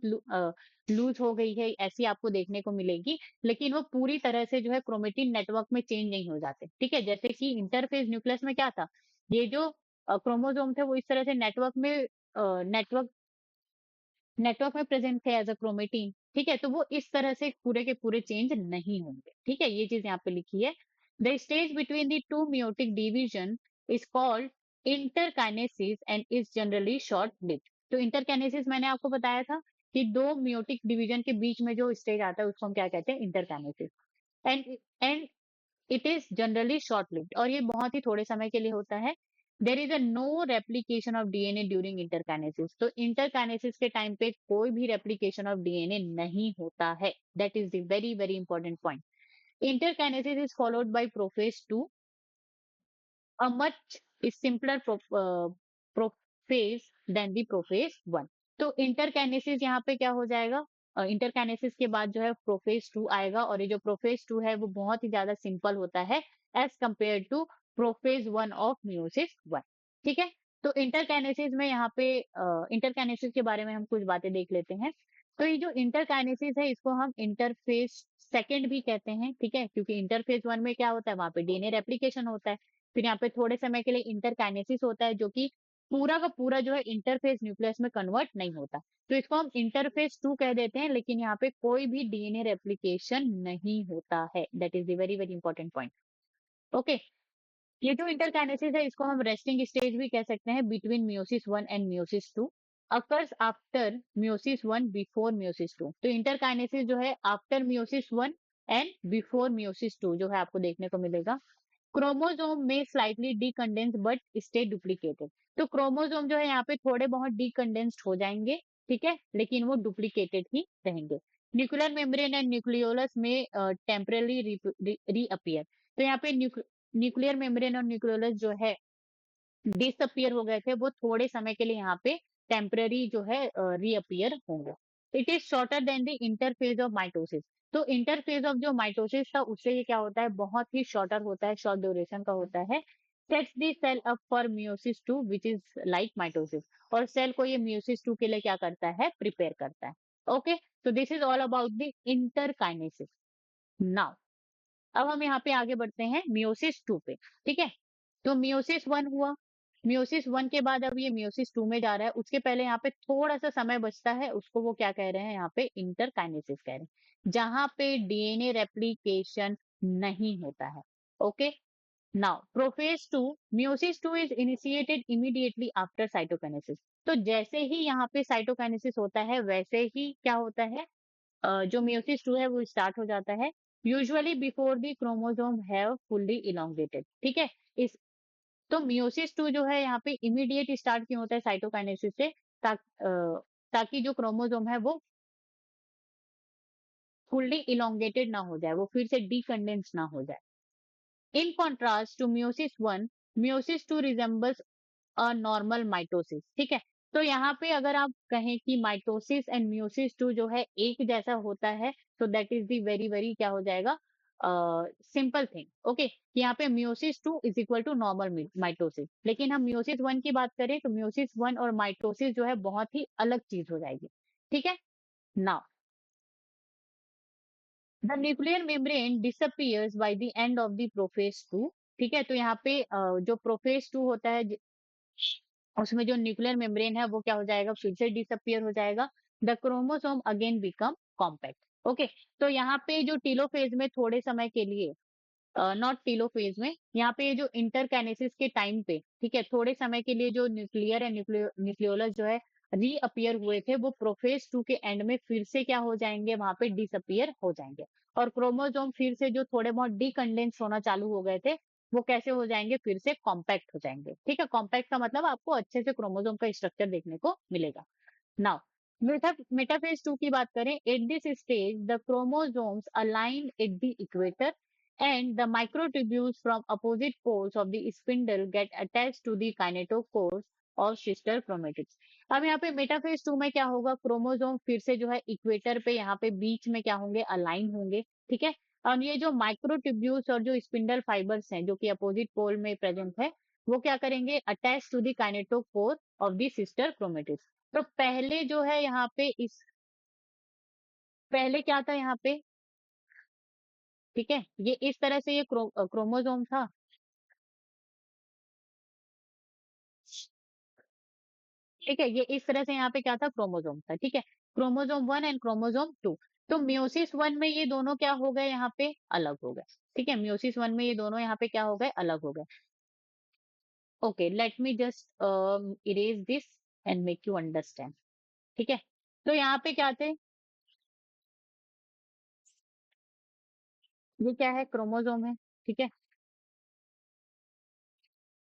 Speaker 1: लूज हो गई है ऐसी आपको देखने को मिलेगी, लेकिन वो पूरी तरह से जो है क्रोमेटिन नेटवर्क में चेंज नहीं हो जाते, ठीक है। जैसे कि इंटरफेज न्यूक्लियस में क्या था, ये जो क्रोमोसोम थे वो इस तरह से नेटवर्क नेटवर्क में प्रेजेंट थे एज अ क्रोमेटीन, ठीक है। तो वो इस तरह से पूरे के पूरे चेंज नहीं होंगे, ठीक है, ये चीज यहाँ पे लिखी है। The stage between the two meiotic division is called interkinesis and is generally short lived. तो इंटरकाइनेसिस मैंने आपको बताया था कि दो मियोटिक डिवीजन के बीच में जो स्टेज आता है उसको हम क्या कहते हैं, interkinesis. And it is generally short lived, और ये बहुत ही थोड़े समय के लिए होता है। There is a no replication of DNA during interkinesis. तो इंटरकाइनेसिस के टाइम पे कोई भी रेप्लीकेशन ऑफ डीएनए नहीं होता है, that is the very very important point. Interkinesis is followed by prophase two, a much simpler prophase than the prophase one. तो interkinesis यहाँ पे क्या हो जाएगा, इंटरकाइनेसिस के बाद जो है प्रोफेज टू आएगा, और ये जो प्रोफेज टू है वो बहुत ही ज्यादा सिंपल होता है, as compare to prophase 1 of meiosis 1। ठीक है, तो इंटरकाइनेसिस में यहाँ पे इंटरकाइनेसिस के बारे में हम कुछ बातें देख लेते हैं। तो ये जो इंटरकाइनेसिस है इसको हम इंटरफेस सेकंड भी कहते हैं, ठीक है, क्योंकि इंटरफेस 1 में क्या होता है, वहां पे डीएनए रेप्लिकेशन होता है। फिर यहाँ पे थोड़े समय के लिए इंटरकाइनेसिस होता है, जो कि पूरा का पूरा जो है इंटरफेस न्यूक्लियस में कन्वर्ट नहीं होता, तो इसको हम इंटरफेस 2 कह देते हैं, लेकिन यहाँ पे कोई भी डीएनए रेप्लिकेशन नहीं होता है। That is the very very important point. Okay, ये जो इंटरकाइनेसिस है इसको हम रेस्टिंग स्टेज भी कह सकते हैं between meiosis 1 and meiosis 2, occurs after meiosis 1 before meiosis 2। तो इंटरकाइनेसिस जो है after meiosis 1 and before meiosis 2 जो है आपको देखने को मिलेगा। क्रोमोसोम में slightly decondense but stay duplicated. तो क्रोमोसोम जो है यहाँ पे थोड़े बहुत डीकंडेंस्ड हो जाएंगे, ठीक है, लेकिन वो डुप्लीकेटेड ही रहेंगे। न्यूक्लियर मेम्ब्रेन एंड न्यूक्लियोलस में टेम्पररी रीअपियर। तो यहाँ पे न्यूक्लियर मेम्ब्रेन और न्यूक्लियोलस जो है डिसअपियर हो गए थे, वो थोड़े समय के लिए यहाँ पे टेम्पररी जो है रीअपियर होंगे। It is shorter than the interphase of mitosis. तो इंटरफेज ऑफ जो माइटोसिस था उससे ये क्या होता है, बहुत ही शॉर्टर होता है, शॉर्ट ड्यूरेशन का होता है। Sets the cell up for meiosis 2 which is like mitosis. और सेल को ये मियोसिस 2 के लिए क्या करता है, प्रिपेयर करता है। ओके, तो this is all about the interkinesis. Now अब हम यहाँ पे आगे बढ़ते हैं मियोसिस 2 पे, ठीक है। तो मियोसिस 1 हुआ, मियोसिस 1 के बाद अब ये मियोसिस 2 में जा रहा है। उसके पहले यहाँ पे थोड़ा सा समय बचता है, उसको वो क्या कह रहे हैं, यहाँ पे इंटरकाइनेसिस कह रहे हैं, जहां पे डीएनए रेप्लिकेशन नहीं होता है। Okay, now prophase 2, meiosis 2 is initiated immediately after cytokinesis. तो जैसे ही यहाँ पे साइटोकाइनेसिस होता है वैसे ही क्या होता है, जो मियोसिस 2 है वो स्टार्ट हो जाता है, usually before the chromosome have fully elongated. ठीक है, इस तो मियोसिस 2 जो है यहाँ पे इमीडिएट स्टार्ट क्यों होता है साइटोकाइनेसिस से, ताकि जो क्रोमोसोम है वो फुल्ली इलोंगेटेड ना हो जाए, वो फिर से डीकंडेंस ना हो जाए। In contrast to meiosis 1, meiosis 2 resembles a normal mitosis. ठीक है, तो यहाँ पे अगर आप कहें कि माइटोसिस एंड मियोसिस 2 जो है एक जैसा होता है, तो that is the very very क्या हो जाएगा, सिंपल थिंग। ओके, यहाँ पे meiosis 2 is equal to normal mitosis. लेकिन हम मियोसिस 1 की बात करें तो मियोसिस 1 और माइटोसिस जो है बहुत ही अलग चीज हो जाएगी। ठीक है, now the nuclear membrane disappears bye the end of the prophase 2। ठीक है, तो यहाँ पे जो प्रोफेज 2 होता है उसमें जो न्यूक्लियर मेम्ब्रेन है वो क्या हो जाएगा, फिर से डिसअपियर हो जाएगा। The chromosome again become compact. Okay, तो यहाँ पे जो टीलोफेज में थोड़े समय के लिए, नॉट टीलोफेज में, यहाँ पे जो इंटरकाइनेसिस के टाइम पे, ठीक है, थोड़े समय के लिए जो न्यूक्लियर एंड न्यूक्लियोलस जो है रीअपियर हुए थे, वो प्रोफेज 2 के एंड में फिर से क्या हो जाएंगे, वहां पे डिसअपियर हो जाएंगे। और क्रोमोसोम फिर से जो थोड़े बहुत डीकंडेंस होना चालू हो गए थे, वो कैसे हो जाएंगे, फिर से कॉम्पैक्ट हो जाएंगे। ठीक है, कॉम्पैक्ट का मतलब आपको अच्छे से क्रोमोसोम का स्ट्रक्चर देखने को मिलेगा। नाउ मेटाफेज 2 की बात करें, at this stage the chromosomes align at the equator and the microtubules from opposite poles of the spindle get attached to the kinetochores और sister chromatids। अब यहाँ पे मेटाफेज 2 में क्या होगा, क्रोमोसोम फिर से जो है इक्वेटर पे यहाँ पे बीच में क्या होंगे, अलाइन होंगे। ठीक है, और ये जो माइक्रोट्यूब्यूल्स और जो स्पिंडल फाइबर्स हैं जो कि अपोजिट पोल में प्रेजेंट है, वो क्या करेंगे, attach to the kinetochore of the sister chromatids. तो पहले जो है यहाँ पे इस पहले क्या था यहाँ पे, ठीक है, ये इस तरह से ये क्रोमोसोम था। ठीक है, ये इस तरह से यहाँ पे क्या था, क्रोमोसोम था। ठीक है, क्रोमोसोम 1 एंड क्रोमोसोम 2। तो मियोसिस 1 में ये दोनों क्या हो गए, यहाँ पे अलग हो गए। ठीक है, मियोसिस 1 में ये दोनों यहाँ पे क्या हो गए, अलग हो गए। Okay, let me just erase this and make you understand. ठीक है, तो यहाँ पे क्या थे, ये क्या है, क्रोमोसोम है। ठीक है,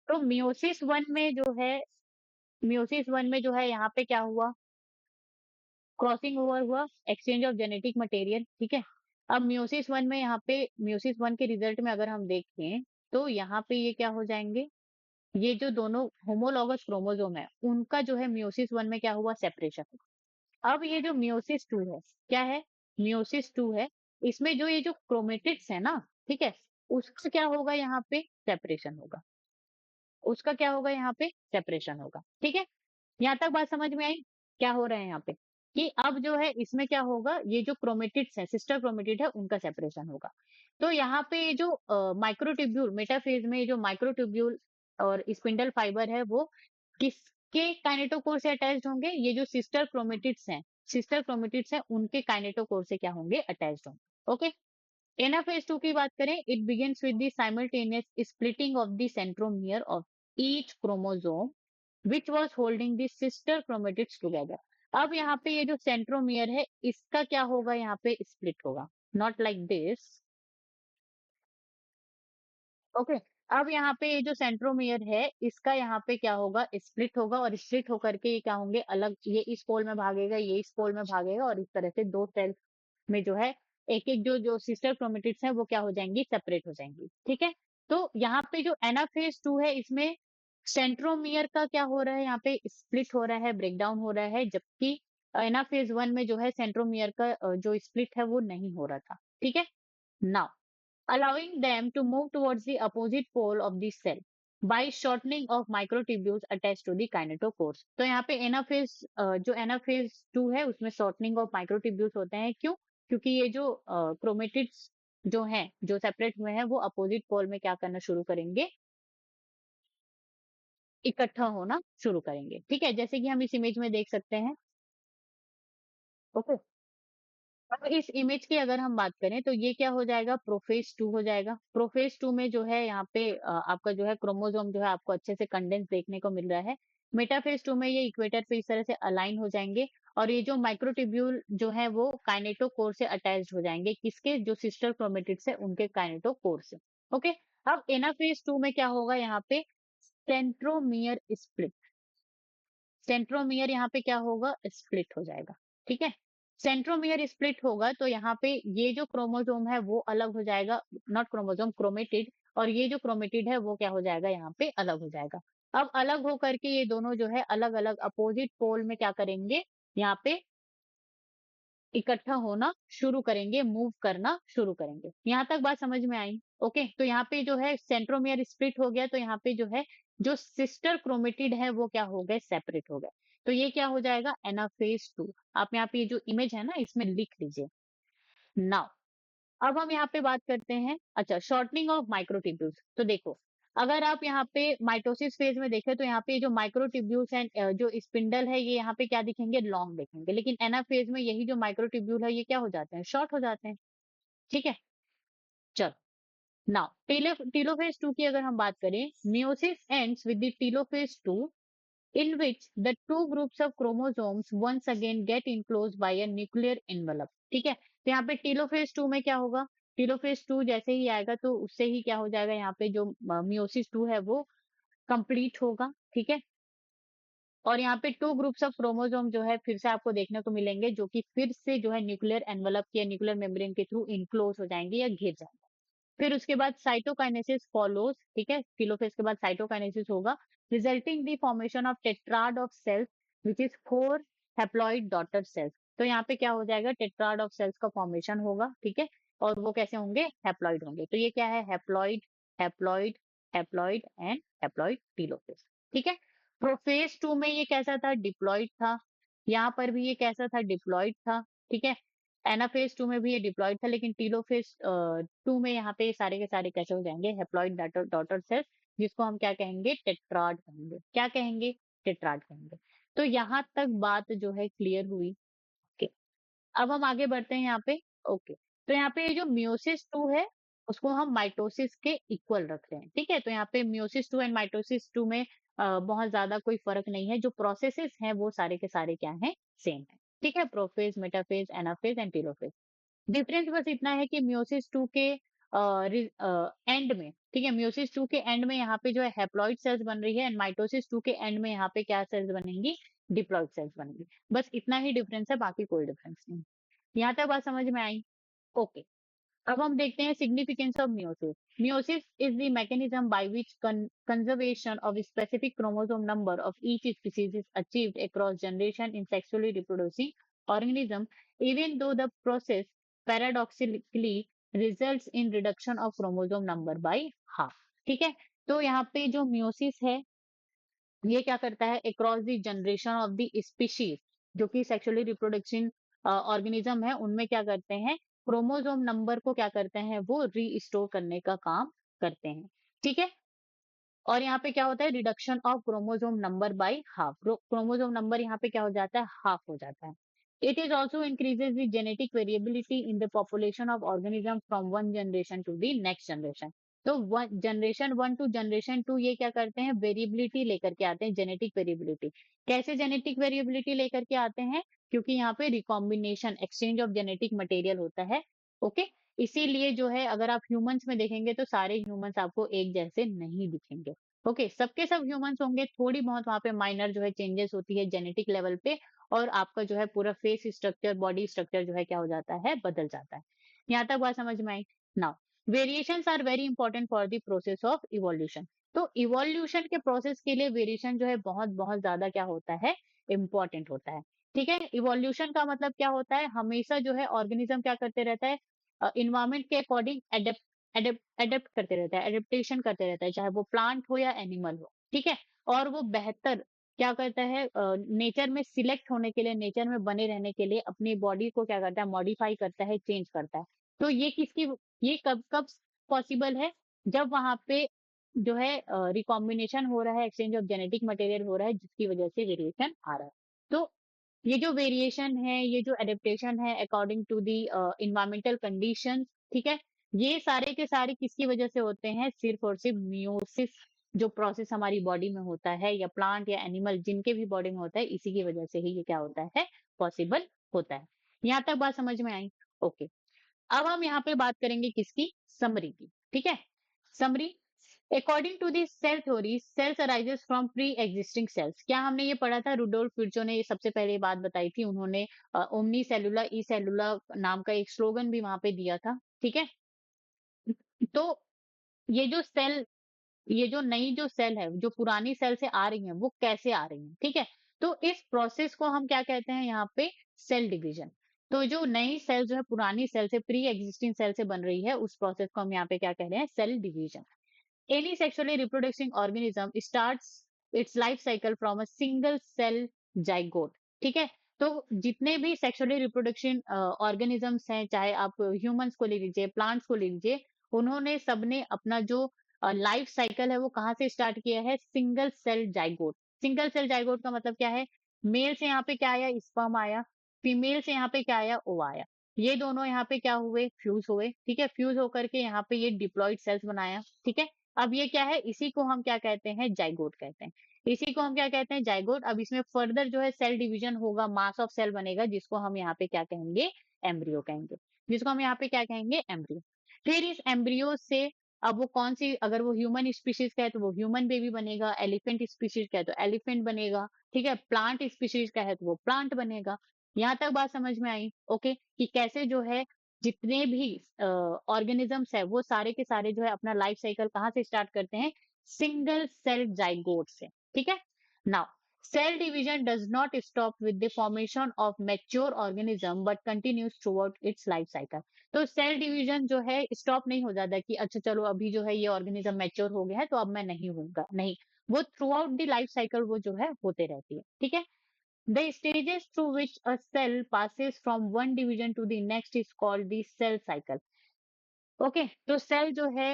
Speaker 1: तो मियोसिस 1 में जो है, मियोसिस 1 में जो है यहाँ पे क्या हुआ, क्रॉसिंग ओवर हुआ, एक्सचेंज ऑफ जेनेटिक मटेरियल। ठीक है, अब मियोसिस 1 में यहाँ पे मियोसिस 1 के रिजल्ट में अगर हम देखें तो यहाँ पे ये क्या हो जाएंगे, ये जो दोनों होमोलॉगस क्रोमोसोम है उनका जो है मियोसिस 1 में क्या हुआ, सेपरेशन। अब ये जो मियोसिस 2 है, क्या है, मियोसिस 2 है, इसमें जो ये जो क्रोमेटिड्स है ना, ठीक है, उसका क्या होगा यहाँ पे? सेपरेशन होगा। उसका क्या होगा यहाँ पे? सेपरेशन होगा। ठीक है? यहाँ तक बात समझ में आई? क्या हो रहा है यहाँ पे? कि अब जो है इसमें क्या होगा, ये जो क्रोमेटिड्स है, सिस्टर क्रोमेटिड है, उनका सेपरेशन होगा। तो यहाँ पे ये जो माइक्रोट्यूब्यूल, मेटाफेज में ये जो माइक्रोट्यूब्यूल और स्पिंडल फाइबर है, वो किसके काइनेटोकोर से अटैच्ड होंगे? ये जो सिस्टर क्रोमेटिड्स हैं, उनके काइनेटोकोर से क्या होंगे? अटैच्ड होंगे। ओके? एनाफेज 2 की बात करें, it begins with the simultaneous splitting of the centromere of each chromosome which was holding the sister chromatids together. अब यहाँ पे ये जो सेंट्रोमियर है, इसका क्या होगा? यहाँ पे स्प्लिट होगा, नॉट लाइक दिस। ओके, अब यहाँ पे ये जो सेंट्रोमियर है, इसका यहाँ पे क्या होगा? स्प्लिट होगा, और स्प्लिट होकर के ये क्या होंगे? अलग, ये इस पोल में भागेगा, ये इस पोल में भागेगा, और इस तरह से दो सेल में जो है एक एक जो जो सिस्टर क्रोमेटिड्स हैं, वो क्या हो जाएंगी? सेपरेट हो जाएंगी। ठीक है? तो यहाँ पे जो एनाफेज 2 है, इसमें सेंट्रोमियर का क्या हो रहा है? यहाँ पे स्प्लिट हो रहा है, ब्रेकडाउन हो रहा है, जबकि एनाफेज 1 में जो है सेंट्रोमियर का जो स्प्लिट है, वो नहीं हो रहा था। ठीक है? Now allowing them to move towards the opposite pole of the cell by shortening of microtubules attached to the kinetochores. तो यहाँ पे एनाफेज जो एनाफेज 2 है, उसमें शॉर्टनिंग ऑफ माइक्रोट्यूब्यूल्स होते हैं। क्यों? क्योंकि ये जो क्रोमेटिड्स जो हैं, जो सेपरेट हुए हैं, वो अपोजिट पोल में क्या करना शुरू करेंगे? इकट्ठा होना शुरू करेंगे। ठीक है? जैसे कि हम इस इमेज में देख सकते हैं। ओके, अब इस इमेज की अगर हम बात करें, तो ये क्या हो जाएगा? प्रोफेज 2 हो जाएगा। प्रोफेज 2 में जो है यहाँ पे आपका जो है क्रोमोसोम जो है आपको अच्छे से कंडेंस देखने को मिल रहा है। मेटाफेज 2 में ये इक्वेटर पे इस तरह से अलाइन हो जाएंगे, और ये जो माइक्रोट्यूब्यूल जो है वो काइनेटोकोर से अटैच्ड हो जाएंगे। किसके? जो सिस्टर क्रोमेटिड्स है, उनके काइनेटोकोर से। ओके, अब एनाफेज 2 में क्या होगा? यहाँ पे सेंट्रोमियर स्प्लिट, सेंट्रोमियर यहाँ पे क्या होगा? स्प्लिट हो जाएगा। ठीक है? सेंट्रोमियर स्प्लिट होगा, तो यहाँ पे ये जो क्रोमोसोम है, वो अलग हो जाएगा, नॉट क्रोमोसोम, क्रोमेटिड, और ये जो क्रोमेटिड है, वो क्या हो जाएगा? यहाँ पे अलग हो जाएगा। अब अलग हो करके ये दोनों जो है अलग अलग अपोजिट पोल में क्या करेंगे? यहाँ पे इकट्ठा होना शुरू करेंगे, मूव करना शुरू करेंगे। यहाँ तक बात समझ में आई? ओके, तो यहाँ पे जो है सेंट्रोमियर स्प्लिट हो गया, तो यहाँ पे जो है जो सिस्टर क्रोमेटिड है, वो क्या हो गए? सेपरेट हो गए। तो ये क्या हो जाएगा? एनाफेज 2। आप यहाँ पे ये जो इमेज है ना, इसमें लिख लीजिए। नाउ अब हम यहाँ पे बात करते हैं, अच्छा, शॉर्टनिंग ऑफ माइक्रोट्यूब्यूल्स। तो देखो, अगर आप यहाँ पे माइटोसिस फेज में देखें, तो यहाँ पे जो माइक्रोट्यूब्यूल्स एंड जो स्पिंडल है, ये यहाँ पे क्या दिखेंगे? लॉन्ग दिखेंगे। लेकिन एनाफेज में यही जो माइक्रोट्यूब्यूल है, ये क्या हो जाते हैं? शॉर्ट हो जाते हैं। ठीक है? चलो, नाउ टीलोफेज 2 की अगर हम बात करें, meiosis ends with the telophase 2, in which the two groups of chromosomes once again get enclosed by a nuclear envelope. ठीक है? तो यहाँ पे टीलोफेज 2 में क्या होगा? टीलोफेज 2 जैसे ही आएगा, तो उससे ही क्या हो जाएगा? यहाँ पे जो मियोसिस 2 है, वो कंप्लीट होगा। ठीक है? और यहाँ पे टू ग्रुप्स ऑफ क्रोमोसोम जो है फिर से आपको देखने को मिलेंगे, जो कि फिर से जो है न्यूक्लियर एनवलप या न्यूक्लियर मेम्ब्रेन के थ्रू इनक्लोज हो जाएंगे या घिर जाएंगे। फिर उसके बाद साइटोकाइनेसिस फॉलोज। ठीक है? टेलोफेज के बाद साइटोकाइनेसिस होगा, resulting the formation of tetrad of cells which is 4 haploid daughter cells. तो यहाँ पे क्या हो जाएगा? टेट्राड ऑफ सेल्स का फॉर्मेशन होगा। ठीक है? और वो कैसे होंगे? हैप्लॉइड होंगे। तो ये क्या है? Haploid, haploid, haploid and haploid telophase. ठीक है? प्रोफेज 2 में ये कैसा था? डिप्लॉइड था। यहाँ पर भी ये कैसा था? डिप्लॉइड था। ठीक है? एनाफेज 2 में भी ये डिप्लॉयड था, लेकिन टीलोफेज 2 में यहाँ पे ये सारे के सारे कैसे हो जाएंगे? हैप्लॉइड डॉटर डॉटर सेल्स, जिसको हम क्या कहेंगे? टेट्राड कहेंगे। क्या कहेंगे? टेट्राड कहेंगे। तो यहाँ तक बात जो है क्लियर हुई। ओके, अब हम आगे बढ़ते हैं यहाँ पे। ओके, तो यहाँ पे ये जो मियोसिस 2 है, उसको हम माइटोसिस के इक्वल रख रहे हैं। ठीक है? तो यहाँ पे मियोसिस 2 एंड माइटोसिस 2 में बहुत ज्यादा कोई फर्क नहीं है। जो प्रोसेसेस हैं, वो सारे के सारे क्या हैं? सेम है। ठीक है? Prophase, metaphase, anaphase and telophase. Difference बस इतना है कि मियोसिस 2 के एंड में, ठीक है, मियोसिस 2 के एंड में यहाँ पे जो है हैप्लॉइड सेल्स बन रही है, एंड माइटोसिस 2 के एंड में यहाँ पे क्या सेल्स बनेंगी? डिप्लॉइड सेल्स बनेंगी। बस इतना ही डिफरेंस है, बाकी कोई डिफरेंस नहीं। यहाँ तक बात समझ में आई? ओके, अब हम देखते हैं significance of meiosis. Meiosis is the mechanism by which conservation of specific chromosome number of each species is achieved across generation in sexually reproducing organism, even though the process paradoxically results in reduction of chromosome number by half. ठीक है, तो यहाँ पे जो meiosis है ये क्या करता है, across the generation of the species, जो कि सेक्सुअली रिप्रोडक्शन ऑर्गेनिज्म है, उनमें क्या करते हैं, क्रोमोसोम नंबर को क्या करते हैं, वो रीस्टोर करने का काम करते हैं। ठीक है, और यहाँ पे क्या होता है, reduction of chromosome number by half, chromosome number यहाँ पे क्या हो जाता है, हाफ हो जाता है। It is also increases the genetic variability in the population of organism from one generation to the next generation. तो generation one to generation two ये क्या करते हैं, वेरिएबिलिटी लेकर के आते हैं, जेनेटिक वेरिएबिलिटी। कैसे जेनेटिक वेरिएबिलिटी लेकर के आते हैं, क्योंकि यहाँ पे recombination, exchange of genetic material होता है। ओके, इसीलिए जो है, अगर आप ह्यूमंस में देखेंगे तो सारे ह्यूमंस आपको एक जैसे नहीं दिखेंगे। ओके, सबके सब ह्यूमंस होंगे, थोड़ी बहुत वहां पे माइनर जो है चेंजेस होती है जेनेटिक लेवल पे, और आपका जो है पूरा फेस स्ट्रक्चर, बॉडी स्ट्रक्चर जो है क्या हो जाता है, बदल जाता है। यहाँ तक बात समझ में आई। Now, variations are very important for the process of evolution. तो इवोल्यूशन के प्रोसेस के लिए वेरिएशन जो है बहुत बहुत ज्यादा क्या होता है, इंपॉर्टेंट होता है। ठीक है, इवोल्यूशन का मतलब क्या होता है, हमेशा जो है ऑर्गेनिज्म क्या करते रहता है, इन्वायरमेंट के अकॉर्डिंग एडेप्ट करते रहता है, एडेप्टेशन करते रहता है, चाहे वो प्लांट हो या एनिमल हो। ठीक है, और वो बेहतर क्या करता है, नेचर में सिलेक्ट होने के लिए, नेचर में बने रहने के लिए अपनी बॉडी को क्या करता है, मॉडिफाई करता है, चेंज करता है। तो ये किसकी, ये कब कब पॉसिबल है, जब वहां पे जो है रिकॉम्बिनेशन हो रहा है, एक्सचेंज ऑफ जेनेटिक मटेरियल हो रहा है, जिसकी वजह से वेरिएशन आ रहा है। तो ये जो वेरिएशन है, ये जो एडेप्टेशन है according to the environmental conditions, ठीक है, ये सारे के सारे किसकी वजह से होते हैं, सिर्फ और सिर्फ मियोसिस जो प्रोसेस हमारी बॉडी में होता है, या प्लांट या एनिमल जिनके भी बॉडी में होता है, इसी की वजह से ही ये क्या होता है, पॉसिबल होता है। यहाँ तक बात समझ में आई। ओके, अब हम यहाँ पे बात करेंगे किसकी, समरी की। ठीक है, summary, according to the cell theory, cells arises from pre existing cells. क्या हमने ये पढ़ा था, रुडोल्फ विर्चो ने ये सबसे पहले ये बात बताई थी, उन्होंने ओमनी सेलुला ई सेलुला नाम का एक स्लोगन भी वहां पे दिया था। ठीक है, तो ये जो सेल, ये जो नई जो सेल है, जो पुरानी सेल से आ रही है, वो कैसे आ रही है, ठीक है, तो इस प्रोसेस को हम क्या कहते हैं, यहाँ पे सेल डिवीजन। तो जो नई सेल जो है पुरानी सेल से, प्री एग्जिस्टिंग सेल से बन रही है, उस प्रोसेस को हम यहाँ पे क्या कह रहे हैं, cell division. Any sexually reproducing organism starts its life cycle from a single cell zygote। ठीक है, तो जितने भी सेक्सुअली रिप्रोडक्शन ऑर्गेनिजम्स हैं, चाहे आप ह्यूमंस को ले लीजिए, प्लांट्स को ले लीजिए, उन्होंने सबने अपना जो लाइफ साइकिल है वो कहाँ से स्टार्ट किया है, single cell zygote. Single cell zygote का मतलब क्या है, मेल से यहाँ पे क्या आया, स्पर्म आया, फीमेल से यहाँ पे क्या आया, ओ आया, ये दोनों यहाँ पे क्या हुए, फ्यूज हुए। ठीक है, फ्यूज होकर के यहाँ पे ये डिप्लॉइड सेल्स बनाया। ठीक है, अब ये क्या है, इसी को हम क्या कहते हैं, जाइगोट कहते हैं। इसी को हम क्या कहते हैं, जाइगोट। अब इसमें फर्दर जो है सेल डिवीजन होगा, मास ऑफ सेल बनेगा, जिसको हम यहाँ पे क्या कहेंगे, एम्ब्रियो कहेंगे, जिसको हम यहाँ पे क्या कहेंगे, एम्ब्रियो। फिर इस एम्ब्रियो से अब वो कौन सी, अगर वो ह्यूमन स्पीशीज का है तो वो ह्यूमन बेबी बनेगा, एलिफेंट स्पीशीज का है तो एलिफेंट बनेगा, ठीक है, प्लांट स्पीशीज का है तो वो प्लांट बनेगा। यहाँ तक बात समझ में आई। ओके, कि कैसे जो है जितने भी ऑर्गेनिजम्स है, वो सारे के सारे जो है अपना लाइफ साइकिल कहाँ से स्टार्ट करते हैं, सिंगल सेल जाइगोट से। ठीक है, now cell division does not stop with the formation of mature organism but continues throughout its life cycle. तो सेल डिवीजन जो है स्टॉप नहीं हो जाता कि अच्छा चलो अभी जो है ये ऑर्गेनिज्म मैच्योर हो गया है तो अब मैं नहीं हूँगा, नहीं, वो through out the life cycle वो जो है होते रहती है। ठीक है, the stages through which a cell passes from one division to the next is called the cell cycle। ओके, तो सेल जो है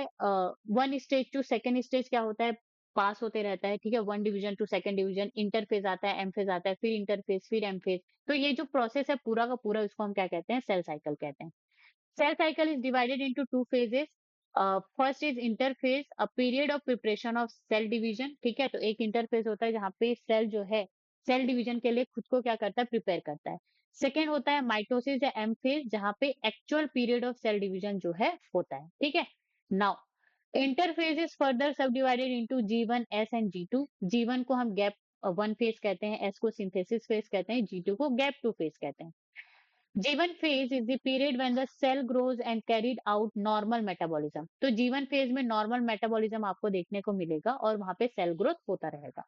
Speaker 1: one stage two second stage क्या होता है, पास होते रहता है। ठीक है, one division two second division, interphase आता है, एमफेज आता है, फिर इंटरफेज, फिर एमफेज। तो ये जो प्रोसेस है पूरा का पूरा, इसको हम क्या कहते हैं, सेल साइकिल कहते हैं। Cell cycle is divided into two phases. First is interphase, a period of preparation of cell division। ठीक है, तो एक इंटरफेज होता है जहाँ पे सेल जो है सेल डिवीजन के लिए खुद को क्या करता है, प्रिपेयर करता है। सेकेंड होता है माइटोसिस या एम फेज, जहाँ पे actual period of cell division जो है होता है। ठीक है, now interphase is further subdivided into G1 S and G2। G1 को हम गैप वन फेज कहते हैं, एस को सिंथेसिस फेज कहते हैं, G2 को गैप टू फेज कहते हैं। G1 phase is the period when the cell grows and carried out normal metabolism। तो G1 phase में नॉर्मल मेटाबॉलिज्म आपको देखने को मिलेगा और वहां पे सेल ग्रोथ होता रहेगा।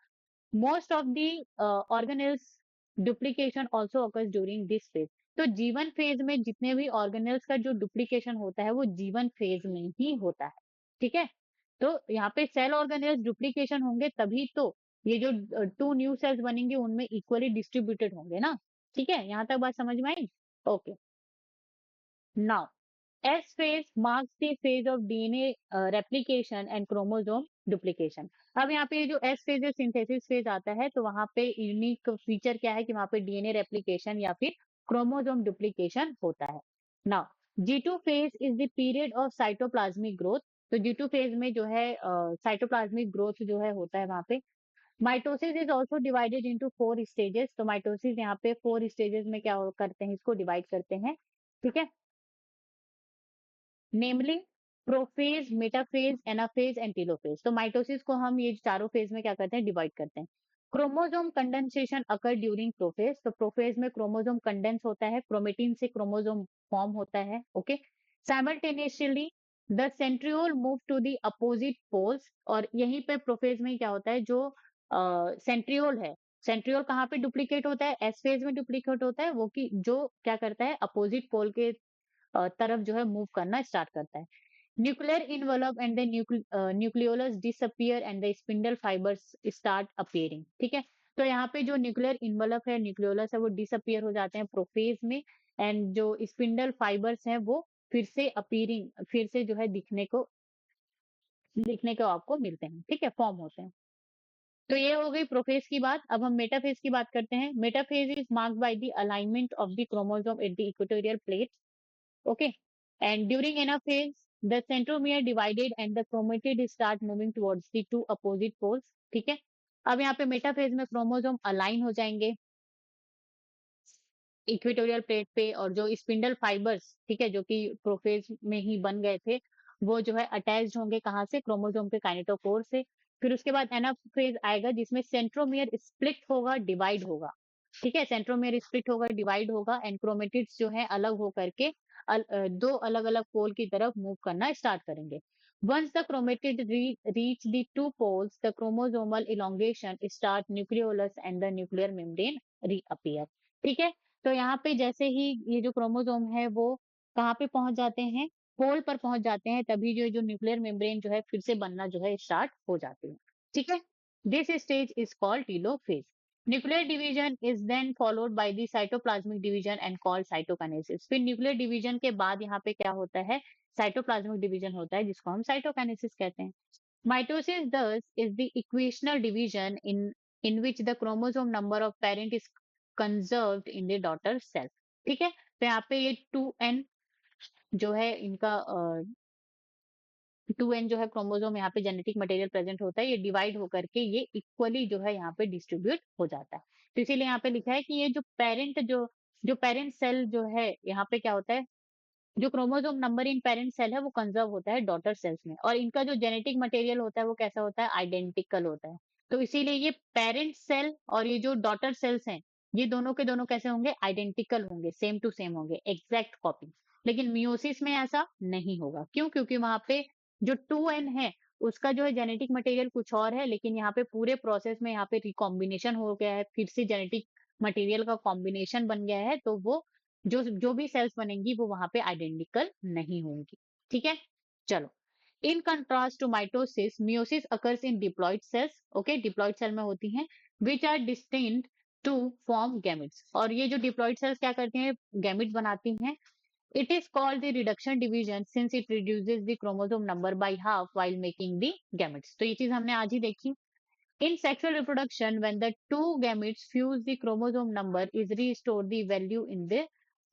Speaker 1: Most of the organelles duplication also occurs during this phase। तो जीवन फेज में जितने भी ऑर्गेनेल्स का जो डुप्लीकेशन होता है वो जीवन फेज में ही होता है। ठीक है, तो यहाँ पे सेल ऑर्गेनेल्स डुप्लीकेशन होंगे तभी तो ये जो 2 न्यू सेल्स बनेंगे उनमें इक्वली डिस्ट्रीब्यूटेड होंगे ना। ठीक है, यहाँ तक बात समझ में आई? Okay, now S phase marks the phase of DNA replication and chromosome duplication. अब यहाँ पे जो S phase सिंथेसिस फेज आता है तो वहां पे यूनिक फीचर क्या है कि वहां पे डीएनए रेप्लिकेशन या फिर क्रोमोसोम डुप्लीकेशन होता है। Now G2 phase is the period of cytoplasmic growth. तो G2 फेज में जो है साइटोप्लाज्मिक ग्रोथ जो है होता है वहां पे। Mitosis is also divided into 4 stages. तो माइटोसिस यहाँ पे 4 स्टेजेस में क्या करते हैं, इसको डिवाइड करते हैं। ठीक है, namely prophase, metaphase, anaphase and telophase. तो माइटोसिस को हम ये चारों फेज में क्या करते हैं, डिवाइड करते हैं। Chromosome condensation occur during prophase. तो प्रोफेज में क्रोमोसोम कंडेंस होता है, क्रोमेटिन से क्रोमोसोम फॉर्म होता है। ओके, simultaneously the centriole move to the opposite poles. और यहीं पे प्रोफेज में क्या होता है, जो सेंट्रियोल है, सेंट्रियोल कहाँ पे डुप्लीकेट होता है, एस फेज में डुप्लीकेट होता है वो, कि जो क्या करता है अपोजिट पोल के तरफ जो है मूव करना स्टार्ट करता है। Nuclear envelope and the nucleolus disappear and the spindle fibres start appearing. ठीक है, तो यहाँ पे जो न्यूक्लियर इनवलप है, न्यूक्लियोलस है, वो डिसअपियर हो जाते हैं प्रोफेज में। एंड जो स्पिंडल फाइबर्स हैं वो फिर से अपीयरिंग, फिर से जो है दिखने को आपको मिलते हैं। ठीक है, फॉर्म होते हैं। तो ये हो गई प्रोफेज की बात। अब हम मेटाफेज की बात करते हैं। Metaphase is marked by the alignment of the chromosome at the equatorial plate. Okay. And during anaphase, the centromere divided and the chromatid start moving towards the two opposite poles. ठीक है, अब यहाँ पे metaphase में chromosome align हो जाएंगे equatorial plate पे, और जो स्पिंडल फाइबर्स, ठीक है, जो कि प्रोफेज में ही बन गए थे, वो जो है अटैच्ड होंगे कहाँ से, क्रोमोसोम के काइनेटोकोर से। फिर उसके बाद एनाफेज आएगा जिसमें सेंट्रोमियर स्प्लिट होगा, डिवाइड होगा। ठीक है, सेंट्रोमियर स्प्लिट होगा, डिवाइड होगा, एंड क्रोमेटिड्स जो है अलग होकर के दो अलग अलग पोल की तरफ मूव करना स्टार्ट करेंगे। Once the chromatid reach the two poles, the chromosomal elongation start nucleolus and the nuclear membrane reappear. ठीक है, तो यहाँ पे जैसे ही ये जो क्रोमोसोम है वो कहाँ पे पहुंच जाते हैं, पोल पर पहुंच जाते हैं, तभी जो जो न्यूक्लियर मेम्ब्रेन जो है फिर से बनना जो है स्टार्ट हो जाती है। ठीक है, this stage is called telophase. Nuclear division is then followed by the cytoplasmic division and called cytokinesis. फिर न्यूक्लियर डिवीजन के बाद यहाँ पे क्या होता है, साइटोप्लाज्मिक डिवीजन होता है जिसको हम साइटोकाइनेसिस कहते हैं। Mitosis thus is the equational division in which the chromosome number of parent is conserved in the daughter cell. ठीक है, तो यहाँ पे ये 2n जो है इनका 2n जो है क्रोमोसोम यहाँ पे जेनेटिक मटेरियल प्रेजेंट होता है, ये डिवाइड होकर के ये इक्वली जो है यहाँ पे डिस्ट्रीब्यूट हो जाता है। तो इसीलिए यहाँ पे लिखा है कि ये जो पेरेंट सेल जो है यहाँ पे क्या होता है, जो chromosome number in parent cell है वो कंजर्व होता है डॉटर सेल्स में, और इनका जो जेनेटिक मटेरियल होता है वो कैसा होता है, आइडेंटिकल होता है। तो इसीलिए ये पेरेंट सेल और ये जो डॉटर सेल्स हैं, ये दोनों के दोनों कैसे होंगे, आइडेंटिकल होंगे, सेम टू सेम होंगे, एग्जैक्ट कॉपी। लेकिन मियोसिस में ऐसा नहीं होगा, क्यों? क्योंकि वहां पे जो 2n है उसका जो है जेनेटिक मटेरियल कुछ और है, लेकिन यहाँ पे पूरे प्रोसेस में यहाँ पे रिकॉम्बिनेशन हो गया है, फिर से जेनेटिक मटेरियल का कॉम्बिनेशन बन गया है, तो वो जो जो भी सेल्स बनेंगी वो वहां पे आइडेंटिकल नहीं होंगी। ठीक है, चलो। In contrast to mitosis, meiosis occurs in diploid cells. Okay, diploid cell में होती हैं, which are distinct to form gametes. और ये जो डिप्लॉइड सेल्स क्या करती हैं, गैमेट्स बनाती हैं। It is called the reduction division since it reduces the chromosome number by half while making the gametes. तो ये चीज हमने आज ही देखी। In sexual reproduction, when the two gametes fuse, the chromosome number is restored the value in the